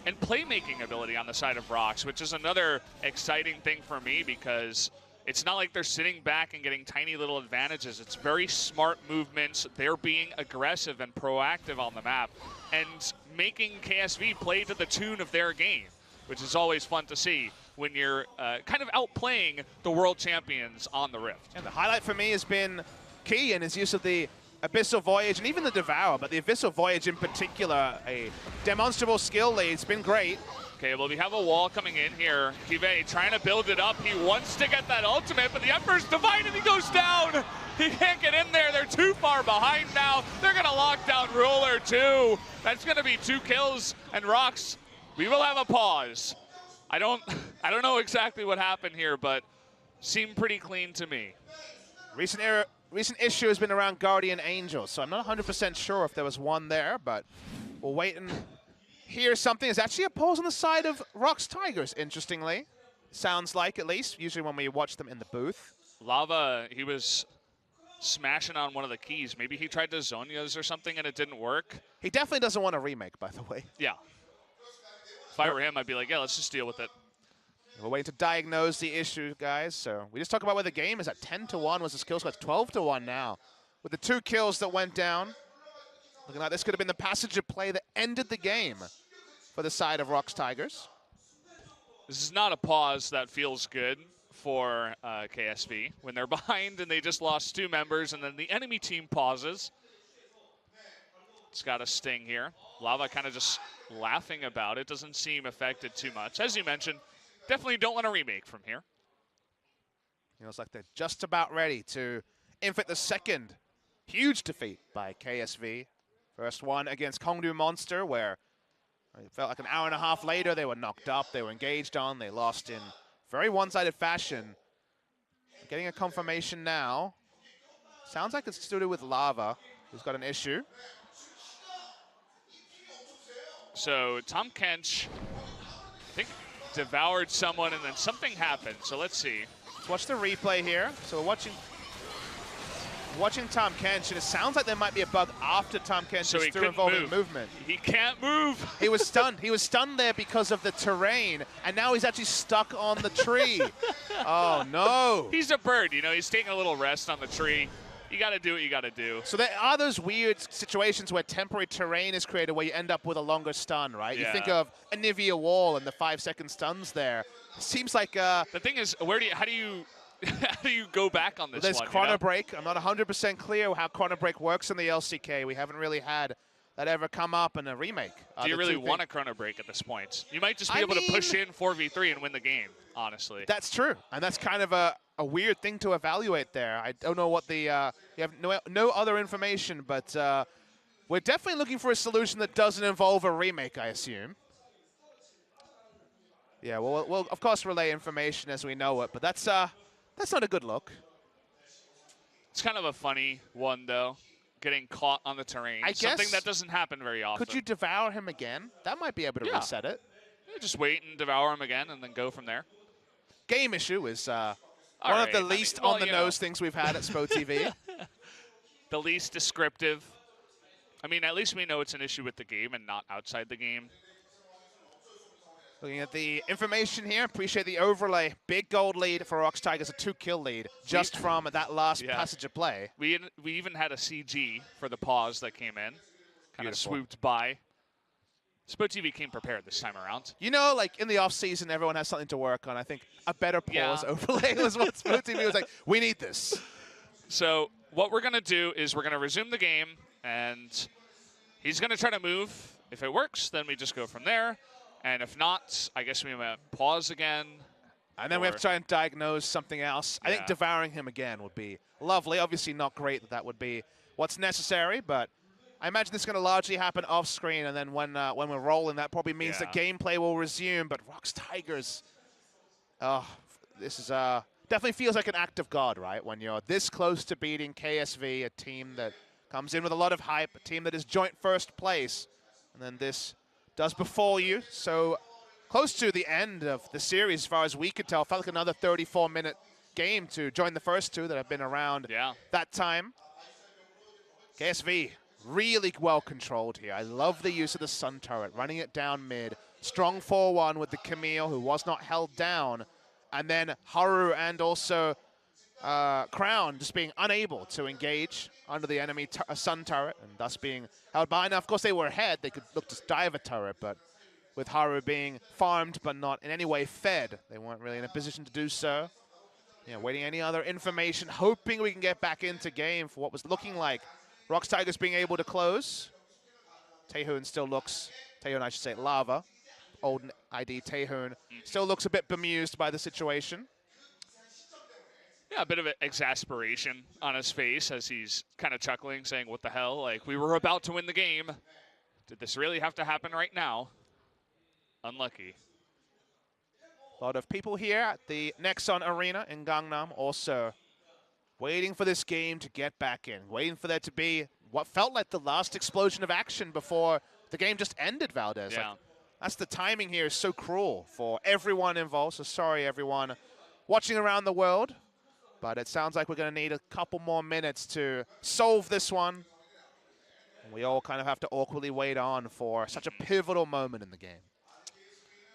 and playmaking ability on the side of ROX, which is another exciting thing for me because it's not like they're sitting back and getting tiny little advantages. It's very smart movements. They're being aggressive and proactive on the map and making KSV play to the tune of their game, which is always fun to see when you're kind of outplaying the world champions on the Rift. And the highlight for me has been Key and his use of the Abyssal Voyage and even the Devour, but the Abyssal Voyage in particular, a demonstrable skill lead. It's been great. Okay, well, we have a wall coming in here. Cuvée trying to build it up. He wants to get that ultimate, but the Emperor's Divine and he goes down. He can't get in there. They're too far behind now. They're going to lock down Ruler too. That's going to be 2 kills, and ROX, we will have a pause. I don't know exactly what happened here, but Seemed pretty clean to me. Recent issue has been around Guardian Angels, so I'm not 100% sure if there was one there, but we'll wait and hear something. There's actually a pause on the side of ROX Tigers, interestingly. Sounds like, at least, usually when we watch them in the booth. Lava, he was smashing on one of the keys. Maybe he tried to Zonia's or something and it didn't work. He definitely doesn't want a remake, by the way. Yeah. If I were him, I'd be like, yeah, let's just deal with it. We're waiting to diagnose the issue, guys. So we just talked about where the game is at. 10-1 was the skill score. It's 12-1 now. With the 2 kills that went down, looking like this could have been the passage of play that ended the game for the side of ROX Tigers. This is not a pause that feels good for KSV when they're behind and they just lost 2 members and then the enemy team pauses. It's got a sting here. Lava kind of just laughing about it. Doesn't seem affected too much. As you mentioned, definitely don't want a remake from here. Feels like they're just about ready to inflict the second huge defeat by KSV. First one against Kongdu Monster, where it felt like an hour and a half later they were knocked up, they were engaged on, they lost in very one-sided fashion. Getting a confirmation now. Sounds like it's to do with Lava, who's got an issue. So Tom Kench, I think, devoured someone and then something happened. So let's see. Let's watch the replay here. So we're watching Tom Kench, and it sounds like there might be a bug after Tom Kench So he through couldn't involving move. movement. He can't move. He was stunned. He was stunned there because of the terrain, and now he's actually stuck on the tree. Oh, no. He's a bird, you know, he's taking a little rest on the tree. You got to do what you got to do. So there are those weird situations where temporary terrain is created where you end up with a longer stun, right? Yeah. You think of a Nivea wall and the 5-second stuns there. It seems like the thing is, how do you go back on this there's one? chrono break. I'm not 100% clear how chrono break works in the LCK. We haven't really had that ever come up in a remake. Do you really want a chrono break at this point? You might just be able to push in 4v3 and win the game, honestly. That's true, and that's kind of a weird thing to evaluate there. I don't know what the you have no other information, but we're definitely looking for a solution that doesn't involve a remake, I assume. Yeah, we'll of course relay information as we know it, but that's not a good look. It's kind of a funny one, though, getting caught on the terrain. I guess, something that doesn't happen very often. Could you devour him again? That might be able to reset it. Yeah, just wait and devour him again and then go from there. Game issue is one of the least on-the-nose things we've had at Spo TV. The least descriptive. I mean, at least we know it's an issue with the game and not outside the game. Looking at the information here, appreciate the overlay. Big gold lead for ROX Tigers, a 2-kill lead just from that last passage of play. We even had a CG for the pause that came in. Kind of swooped by. Spo TV came prepared this time around. You know, like in the off-season, everyone has something to work on. I think a better pause overlay was what Spo TV was like, we need this. So what we're going to do is we're going to resume the game, and he's going to try to move. If it works, then we just go from there. And if not, I guess we might pause again. And then we have to try and diagnose something else. I think devouring him again would be lovely. Obviously not great that would be what's necessary, but I imagine this is going to largely happen off screen, and then when we're rolling, that probably means that gameplay will resume. But ROX Tigers, this is definitely feels like an act of God, right? When you're this close to beating KSV, a team that comes in with a lot of hype, a team that is joint first place, and then this does befall you. So close to the end of the series, as far as we could tell. Felt like another 34-minute game to join the first 2 that have been around that time. KSV. Really well controlled here. I love the use of the Sun Turret, running it down mid. Strong 4-1 with the Camille, who was not held down. And then Haru and also Crown just being unable to engage under the enemy Sun Turret and thus being held by. Now, of course, they were ahead. They could look to dive a turret, but with Haru being farmed but not in any way fed, they weren't really in a position to do so. Yeah, waiting any other information, hoping we can get back into game for what was looking like ROX Tigers being able to close. Taehoon still looks, Taehoon I should say, Lava, old ID Taehoon, still looks a bit bemused by the situation. Yeah, a bit of exasperation on his face as he's kind of chuckling, saying, what the hell? Like, we were about to win the game. Did this really have to happen right now? Unlucky. A lot of people here at the Nexon Arena in Gangnam also waiting for this game to get back in, waiting for there to be what felt like the last explosion of action before the game just ended, Valdez. Yeah. Like, that's the timing here is so cruel for everyone involved. So sorry, everyone watching around the world. But it sounds like we're going to need a couple more minutes to solve this one. And we all kind of have to awkwardly wait on for such a pivotal moment in the game.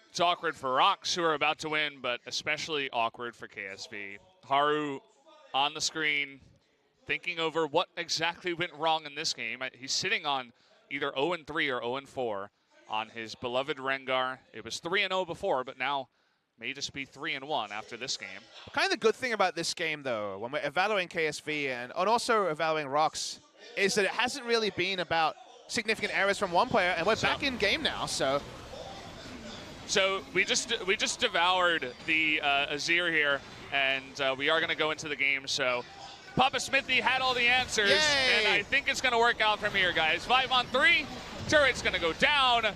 It's awkward for ROX, who are about to win, but especially awkward for KSV. Haru on the screen, thinking over what exactly went wrong in this game. He's sitting on either 0-3 or 0-4 on his beloved Rengar. It was 3-0 before, but now may just be 3-1 after this game. Kind of the good thing about this game, though, when we're evaluating KSV and also evaluating ROX, is that it hasn't really been about significant errors from one player, and we're back in game now, so. So we just devoured the Azir here, and we are going to go into the game. So Papa Smithy had all the answers, Yay! and I think it's going to work out from here, guys. 5-on-3, turret's going to go down.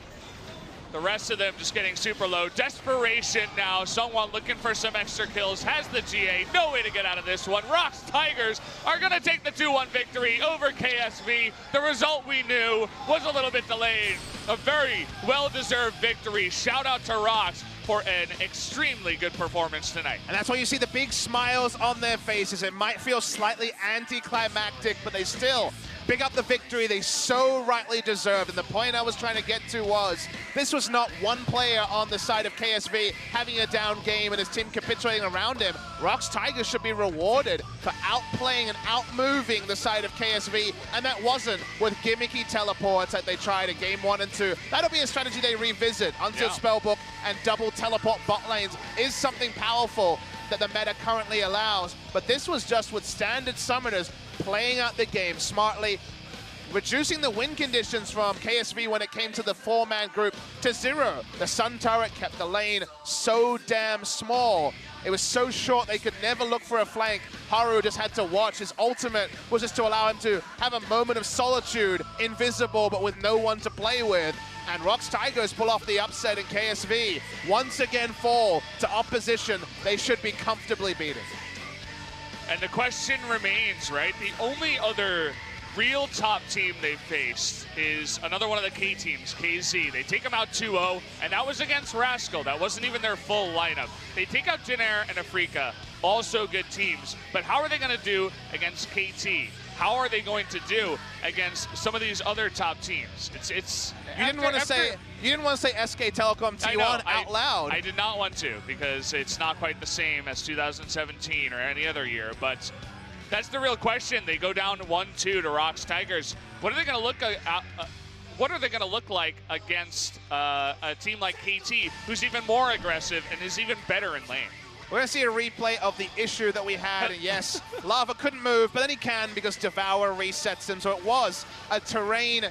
The rest of them just getting super low. Desperation now. Sungwon looking for some extra kills. Has the GA. No way to get out of this one. ROX Tigers are going to take the 2-1 victory over KSV. The result we knew was a little bit delayed. A very well-deserved victory. Shout out to ROX for an extremely good performance tonight. And that's why you see the big smiles on their faces. It might feel slightly anticlimactic, but they still pick up the victory they so rightly deserved. And the point I was trying to get to was, this was not one player on the side of KSV having a down game and his team capitulating around him. ROX Tigers should be rewarded for outplaying and outmoving the side of KSV, and that wasn't with gimmicky teleports that they tried in game 1 and 2. That'll be a strategy they revisit until Spellbook and double teleport bot lanes is something powerful that the meta currently allows. But this was just with standard summoners playing out the game smartly, reducing the win conditions from KSV when it came to the 4-man group to 0. The Sun turret kept the lane so damn small. It was so short they could never look for a flank. Haru just had to watch. His ultimate was just to allow him to have a moment of solitude, invisible but with no one to play with. And ROX Tigers pull off the upset, and KSV once again fall to opposition they should be comfortably beating. And the question remains, right? The only other real top team they've faced is another one of the K teams, KZ. They take them out 2-0, and that was against Rascal. That wasn't even their full lineup. They take out Jinair and Afrika, also good teams. But how are they going to do against KT? How are they going to do against some of these other top teams? You didn't want to say SK Telecom T1 out loud. I did not want to, because it's not quite the same as 2017 or any other year. But that's the real question. They go down 1-2 to ROX Tigers. What are they going to look what are they going to look like against a team like KT, who's even more aggressive and is even better in lane? We're going to see a replay of the issue that we had, and yes, Lava couldn't move, but then he can because Devour resets him, so it was a terrain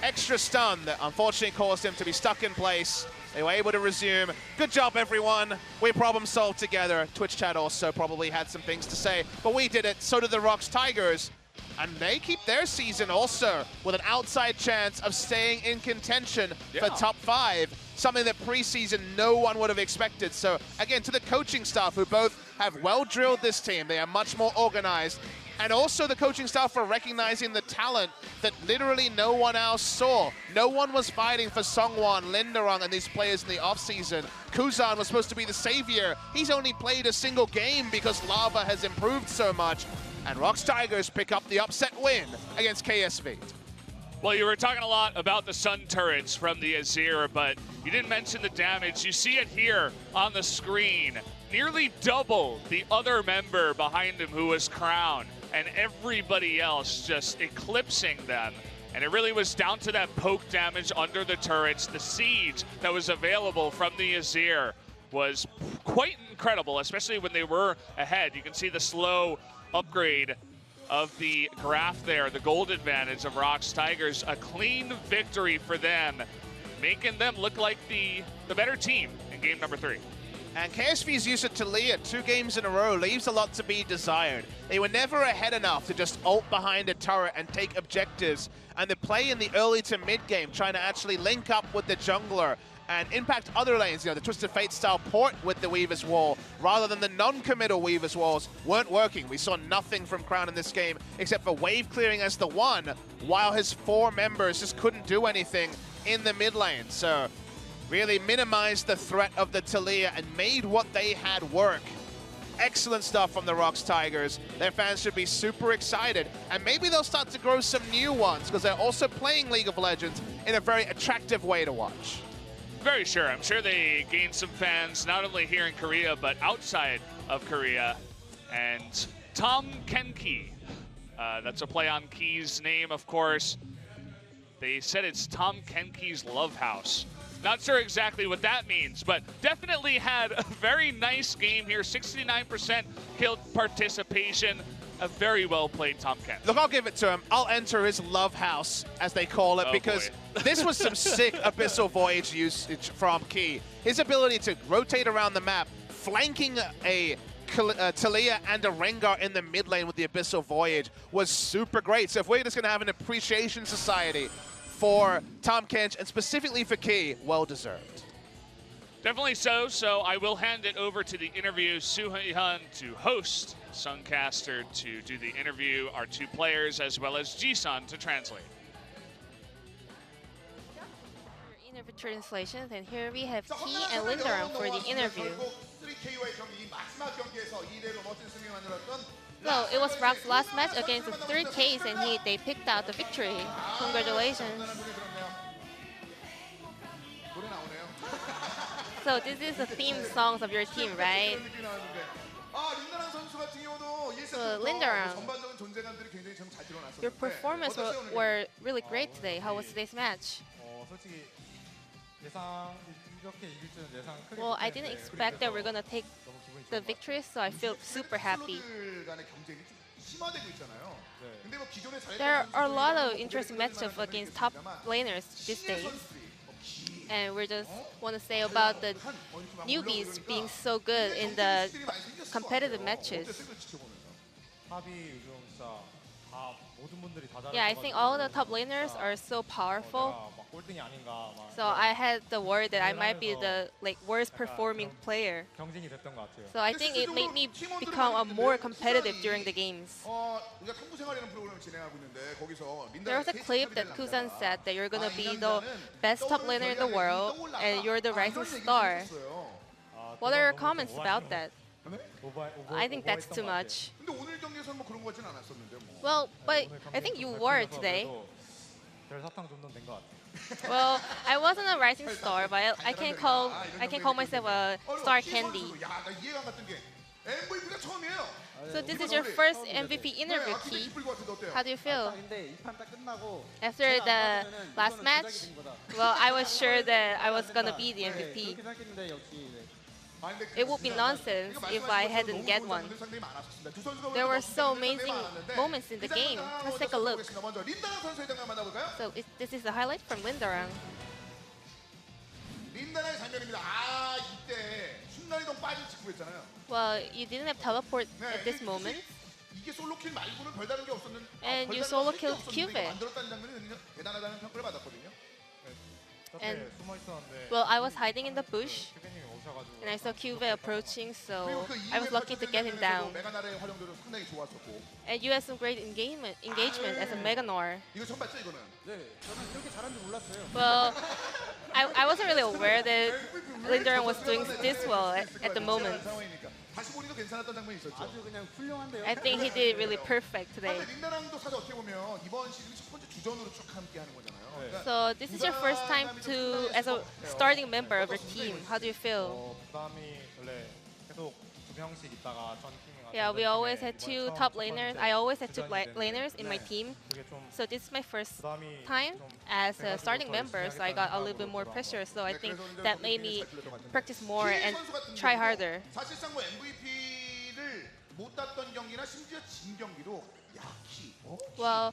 extra stun that unfortunately caused him to be stuck in place. They were able to resume. Good job, everyone. We problem solved together. Twitch chat also probably had some things to say, but we did it. So did the ROX Tigers. And they keep their season also with an outside chance of staying in contention for top 5, something that preseason no one would have expected. So again, to the coaching staff who both have well drilled this team, they are much more organized. And also the coaching staff for recognizing the talent that literally no one else saw. No one was fighting for Sungwon, Linderung, and these players in the offseason. Kuzan was supposed to be the savior. He's only played a single game because Lava has improved so much. And ROX Tigers pick up the upset win against KSV. Well, you were talking a lot about the Sun turrets from the Azir, but you didn't mention the damage. You see it here on the screen. Nearly double the other member behind him who was Crown, and everybody else just eclipsing them. And it really was down to that poke damage under the turrets. The siege that was available from the Azir was quite incredible, especially when they were ahead. You can see the slow upgrade of the graph there, the gold advantage of ROX Tigers. A clean victory for them, making them look like the better team in game number 3. And KSV's use of Talia 2 games in a row leaves a lot to be desired. They were never ahead enough to just ult behind a turret and take objectives. And the play in the early to mid game, trying to actually link up with the jungler and impact other lanes. You know, the Twisted Fate style port with the Weaver's Wall, rather than the non-committal Weaver's Walls, weren't working. We saw nothing from Crown in this game, except for wave clearing as the one, while his 4 members just couldn't do anything in the mid lane. So really minimized the threat of the Taliyah and made what they had work. Excellent stuff from the ROX Tigers. Their fans should be super excited, and maybe they'll start to grow some new ones because they're also playing League of Legends in a very attractive way to watch. Very sure. I'm sure they gained some fans, not only here in Korea, but outside of Korea. And Tom Kenki, that's a play on Key's name, of course. They said it's Tom Kenki's Love House. Not sure exactly what that means, but definitely had a very nice game here. 69% kill participation. A very well played Tom Kent. Look, I'll give it to him. I'll enter his love house, as they call it, because this was some sick Abyssal Voyage usage from Key. His ability to rotate around the map, flanking a Taliyah and a Rengar in the mid lane with the Abyssal Voyage was super great. So if we're just going to have an appreciation society for Tom Kench, and specifically for Key, well-deserved. Definitely so. So I will hand it over to the interview, Soo-Hyun to host, Suncaster to do the interview, our 2 players, as well as Ji-sun to translate. Interview translations, and here we have Key and Lindarum for the interview. Well, it was ROX's last match against the 3Ks, and they picked out the victory. Congratulations. So this is the theme songs of your team, right? So Lindarum, your performance were really great today. How was today's match? Well, I didn't expect that we're going to take the victory, so I feel super happy. There are a lot of interesting matchups against top laners these days. And we just want to say about the newbies being so good in the competitive matches. Yeah, I think all the top laners are so powerful. So I had the worry that I might be the worst performing player. So I think it made me become more competitive during the games. There was a clip that Kusan said that you're going to be the best top laner in the world and you're the rising star. What are your comments about that? I think that's too much. Well, but I think you were today. Well, I wasn't a rising star, but I can call myself a star candy. So this is your first MVP interview, Key. How do you feel? After the last match? Well, I was sure that I was gonna be the MVP. It would be nonsense if I hadn't get one. There were so amazing moments in the game. Let's take a look. So this is the highlight from Lindarum. Well, you didn't have teleport at this moment. And you solo killed Cube. And well, I was hiding in the bush, and I saw Cube approaching, so I was lucky to get him down. And you had some great engagement as a Meganor. Well, I wasn't really aware that Lindarum was doing this well at the moment. I think he did really perfect today. So this is your first time as a starting member of a team. How do you feel? Yeah, we always had 2 top laners. I always had 2 laners in my team. So this is my first time as a starting member, so I got a little bit more pressure. So I think that made me practice more and try harder. Well,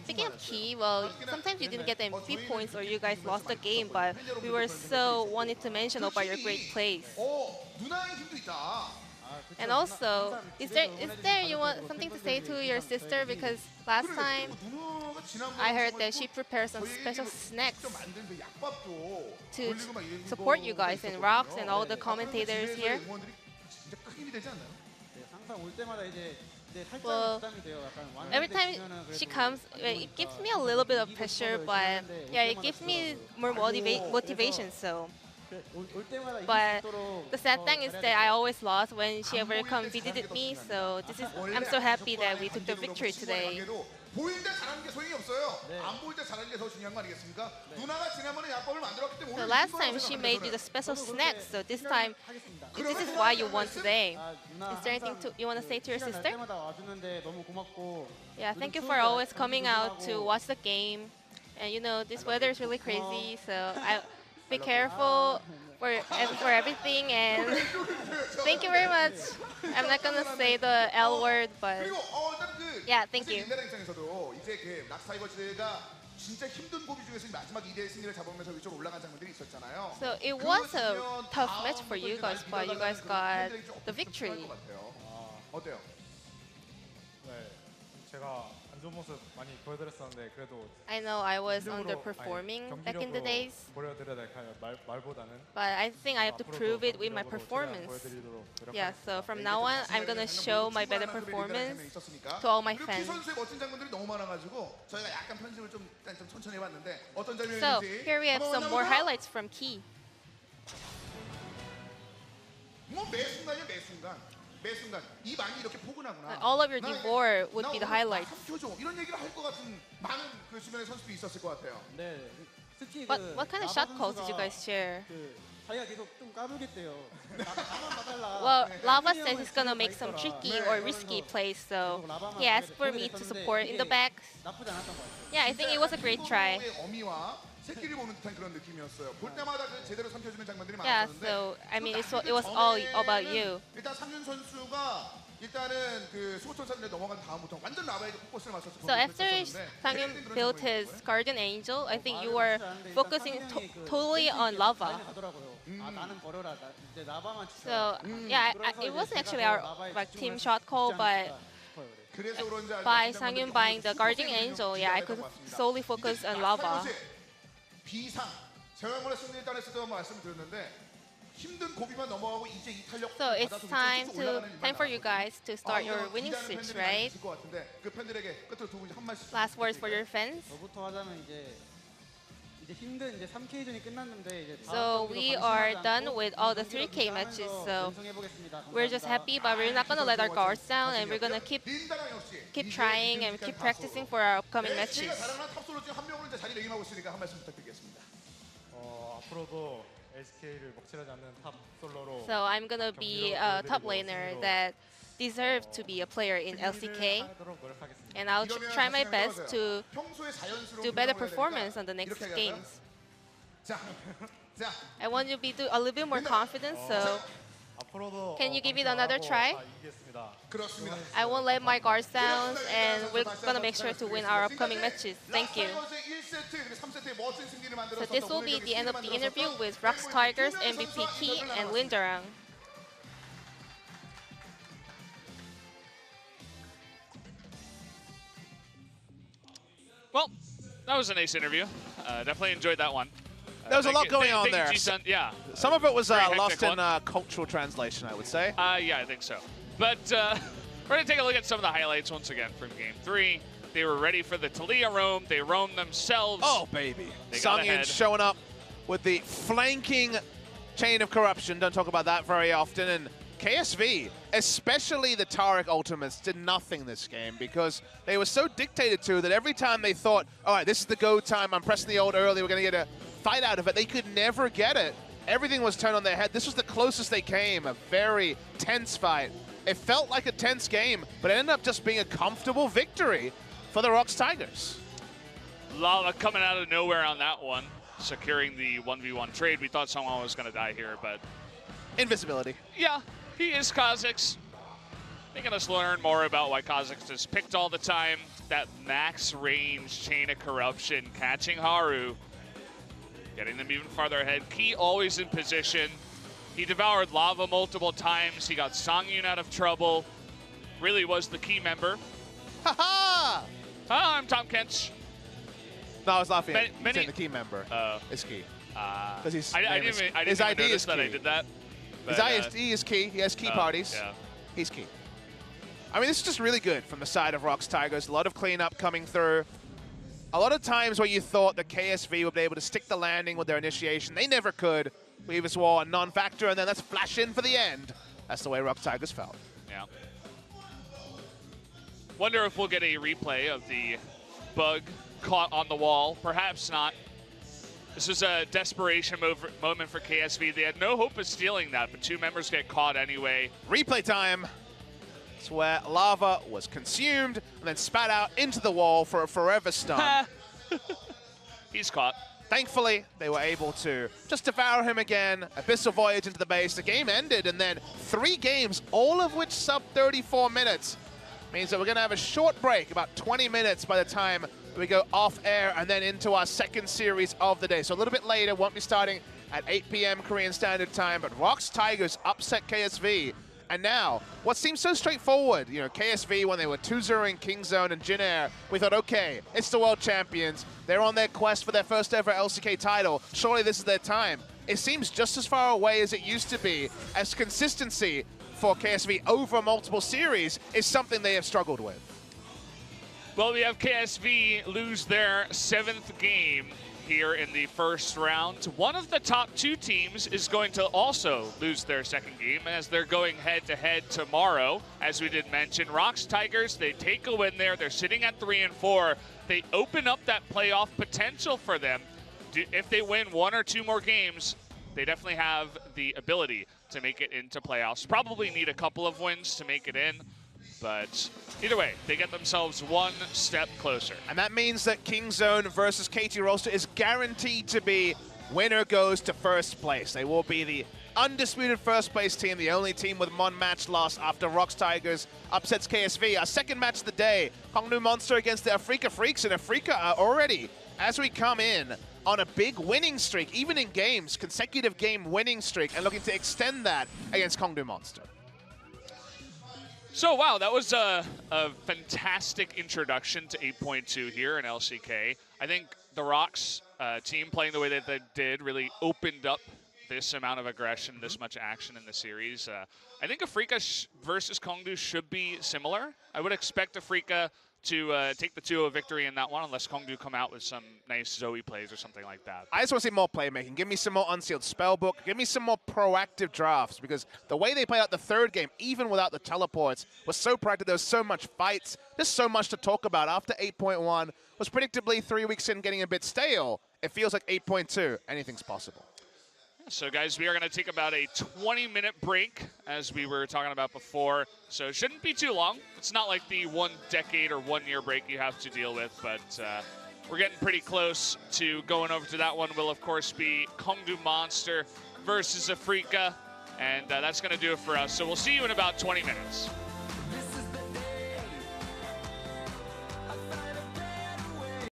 speaking of Key, well, sometimes you didn't get the MVP points or you guys lost the game, but we were so wanted to mention about your great plays. And also, is there you want something to say to your sister? Because last time I heard that she prepared some special snacks to support you guys in ROX and all the commentators here. Well, every time she comes, it gives me a little bit of pressure, but yeah, it gives me more motivation. So, but the sad thing is that I always lost when she ever come visited me. So I'm so happy that we took the victory today. 보일 때 잘하는 게 소용이 없어요. 안 보일 때 잘하는 게 더 중요한 거 아니겠습니까? 누나가 지난번에 약법을 만들었기 때문에 So last time she made you the special snacks. So this time, this is why you won today. Is there anything you want to say to your sister? Yeah, thank you for always coming out to watch the game. And you know, this weather is really crazy, so be careful for everything. And thank you very much. I'm not gonna say the L word, but yeah, thank you. 입장에서도 이제 그 락스 타이거즈가 진짜 힘든 고비 중에서 마지막 2대1 승리를 잡으면서 위쪽으로 올라간 장면들이 있었잖아요. So it was a tough match for you guys, but you guys got the victory. 어때요? 네, 제가 안 좋은 모습 많이 보여드렸었는데 그래도 I know I was underperforming back in the days, 보여드려야 될 말보다는 but I think I have to prove it with my performance. Yeah, so from now on, I'm gonna show my better performance to all my fans. 선수의 멋진 장면들이 너무 많아가지고 저희가 약간 편집을 좀 천천히 해봤는데 어떤 장면인지. So here we have some more highlights from Key. 매 순간이야 매 순간. 매 순간 이 많이 이렇게 포근하구나. All of your D4 would be the highlights. 이런 얘기를 할 것 같은 많은 그 주변의 선수들이 있었을 것 같아요. 네, 특히 What kind of shot calls did you guys share? 자기가 계속 좀 까불겠대요. 나만 봐달라. Well, Lava says he's gonna make some tricky or risky plays, so he asked for me to support in the back. 나쁘지 않았던 것 같아요. Yeah, I think it was a great try. 어미와 새끼를 보는 듯한 그런 느낌이었어요. 볼 때마다 제대로 삼켜주는 장면들이 Yeah, 많았었는데. so I mean, it was all about you. 일단 상윤 선수가 일단은 그 수호천사를 넘어간 다음부터 완전 라바에게 포커스를 맞춰서. So after Sangyun built his Guardian Angel, I think you were focusing totally on Lava. 나는 버려라. 이제 라바만 치자. So yeah, it wasn't actually our like team shot call, but by Sangyun buying the Guardian Angel, yeah, I could solely focus on Lava. 비상 세월만의 승리를 따냈을 말씀드렸는데 힘든 고비만 넘어가고 이제 이 탄력. So it's time for you guys to start your winning streaks, right? 그 팬들에게 끝으로 두 분이 한 말씀. Last words for your fans. 저부터 하자면 이제 힘든 이제 3K전이 끝났는데 이제 So we are done with all the 3K matches. So we're just happy, but we're not gonna let our guards down, and we're gonna keep trying and keep practicing for our upcoming matches. 한 명은 이제 자리 레임하고 있으니까 한 말씀 부탁드리겠습니다. 앞으로도 LCK를 먹칠하지 않는 탑 솔로로. So I'm gonna be a top laner that deserves to be a player in LCK, and I'll try my best to do better performance on the next games. I want you to be a little bit more confident, so can you give it another try? I won't let my guards down, and we're gonna make sure to win our upcoming matches. Thank you. So this will be the end of the interview with ROX Tigers, MVP Key, and Linderang. Well, that was a nice interview. Definitely enjoyed that one. There was a lot going on there. Yeah. Some of it was lost in one. cultural translation, I would say. Yeah, I think so. But we're going to take a look at some of the highlights once again from Game 3. They were ready for the Talia roam. They roamed themselves. Oh, baby. They got Sangyun ahead. showing up with the flanking chain of corruption. Don't talk about that very often. And KSV, especially the Taric ultimates, did nothing this game because they were so dictated to that every time they thought, all right, this is the go time, I'm pressing the ult early, we're going to get a fight out of it, they could never get it. Everything was turned on their head. This was the closest they came, a very tense fight. It felt like a tense game, but it ended up just being a comfortable victory for the ROX Tigers. Lava coming out of nowhere on that one, securing the 1v1 trade. We thought someone was going to die here, but... Invisibility. Yeah, he is Kha'Zix. Making us learn more about why Kha'Zix is picked all the time. That max range chain of corruption, catching Haru, getting them even farther ahead. Key always in position. He devoured Lava multiple times. He got Songyun out of trouble. Really was the key member. Ha-ha! Ah, I'm Tom Kench. No, I was laughing at Many- saying the key member. Is key. Because his I name didn't is- even his ID notice is that I key. did that. His But, ID is key. He has key parties. Yeah. He's key. I mean, this is just really good from the side of ROX Tigers. A lot of cleanup coming through. A lot of times where you thought the KSV would be able to stick the landing with their initiation, they never could. Weaver's Wall, a non-factor, and then let's flash in for the end. That's the way ROX Tigers felt. Yeah. Wonder if we'll get a replay of the bug caught on the wall. Perhaps not. This was a desperation moment for KSV. They had no hope of stealing that, but two members get caught anyway. Replay time. It's where lava was consumed and then spat out into the wall for a forever stun. He's caught. Thankfully, they were able to just devour him again. Abyssal Voyage into the base. The game ended, and then 3 games, all of which sub 34 minutes. Means that we're going to have a short break, about 20 minutes by the time we go off air and then into our second series of the day. So a little bit later, won't be starting at 8 p.m. Korean Standard Time, but ROX Tigers upset KSV. And now, what seems so straightforward, you know, KSV, when they were 2-0ing King Zone and Jin Air, we thought, okay, it's the world champions. They're on their quest for their first ever LCK title. Surely this is their time. It seems just as far away as it used to be, as consistency for KSV over multiple series is something they have struggled with. Well, we have KSV lose their 7th game here in the first round. One of the top 2 teams is going to also lose their second game as they're going head-to-head tomorrow. As we did mention, ROX Tigers, they take a win there. They're sitting at 3-4. They open up that playoff potential for them. If they win 1 or 2 more games, they definitely have the ability to make it into playoffs. Probably need a couple of wins to make it in. But either way, they get themselves one step closer. And that means that King Zone versus KT Roster is guaranteed to be winner goes to first place. They will be the undisputed first place team, the only team with 1 match loss after ROX Tigers upsets KSV. Our second match of the day, Hongnu Monster against the Afrika Freaks, and Afrika are already, as we come in, on a big winning streak, even in games, consecutive game winning streak, and looking to extend that against Hongnu Monster. So, wow, that was a fantastic introduction to 8.2 here in LCK. I think the ROX team playing the way that they did really opened up this amount of aggression, this much action in the series. I think Afrika versus Kongdu should be similar. I would expect Afrika to take the 2-0 victory in that one, unless Kongdu come out with some nice Zoe plays or something like that. I just want to see more playmaking. Give me some more Unsealed Spellbook. Give me some more proactive drafts, because the way they played out the 3rd game, even without the teleports, was so proactive. There was so much fights. There's so much to talk about. After 8.1 was predictably 3 weeks in getting a bit stale. It feels like 8.2. Anything's possible. So, guys, we are going to take about a 20-minute break, as we were talking about before. So it shouldn't be too long. It's not like the 1 decade or 1 year break you have to deal with, but we're getting pretty close to going over to that one. Will, of course, be Kongdu Monster versus Afrika, and that's going to do it for us. So we'll see you in about 20 minutes.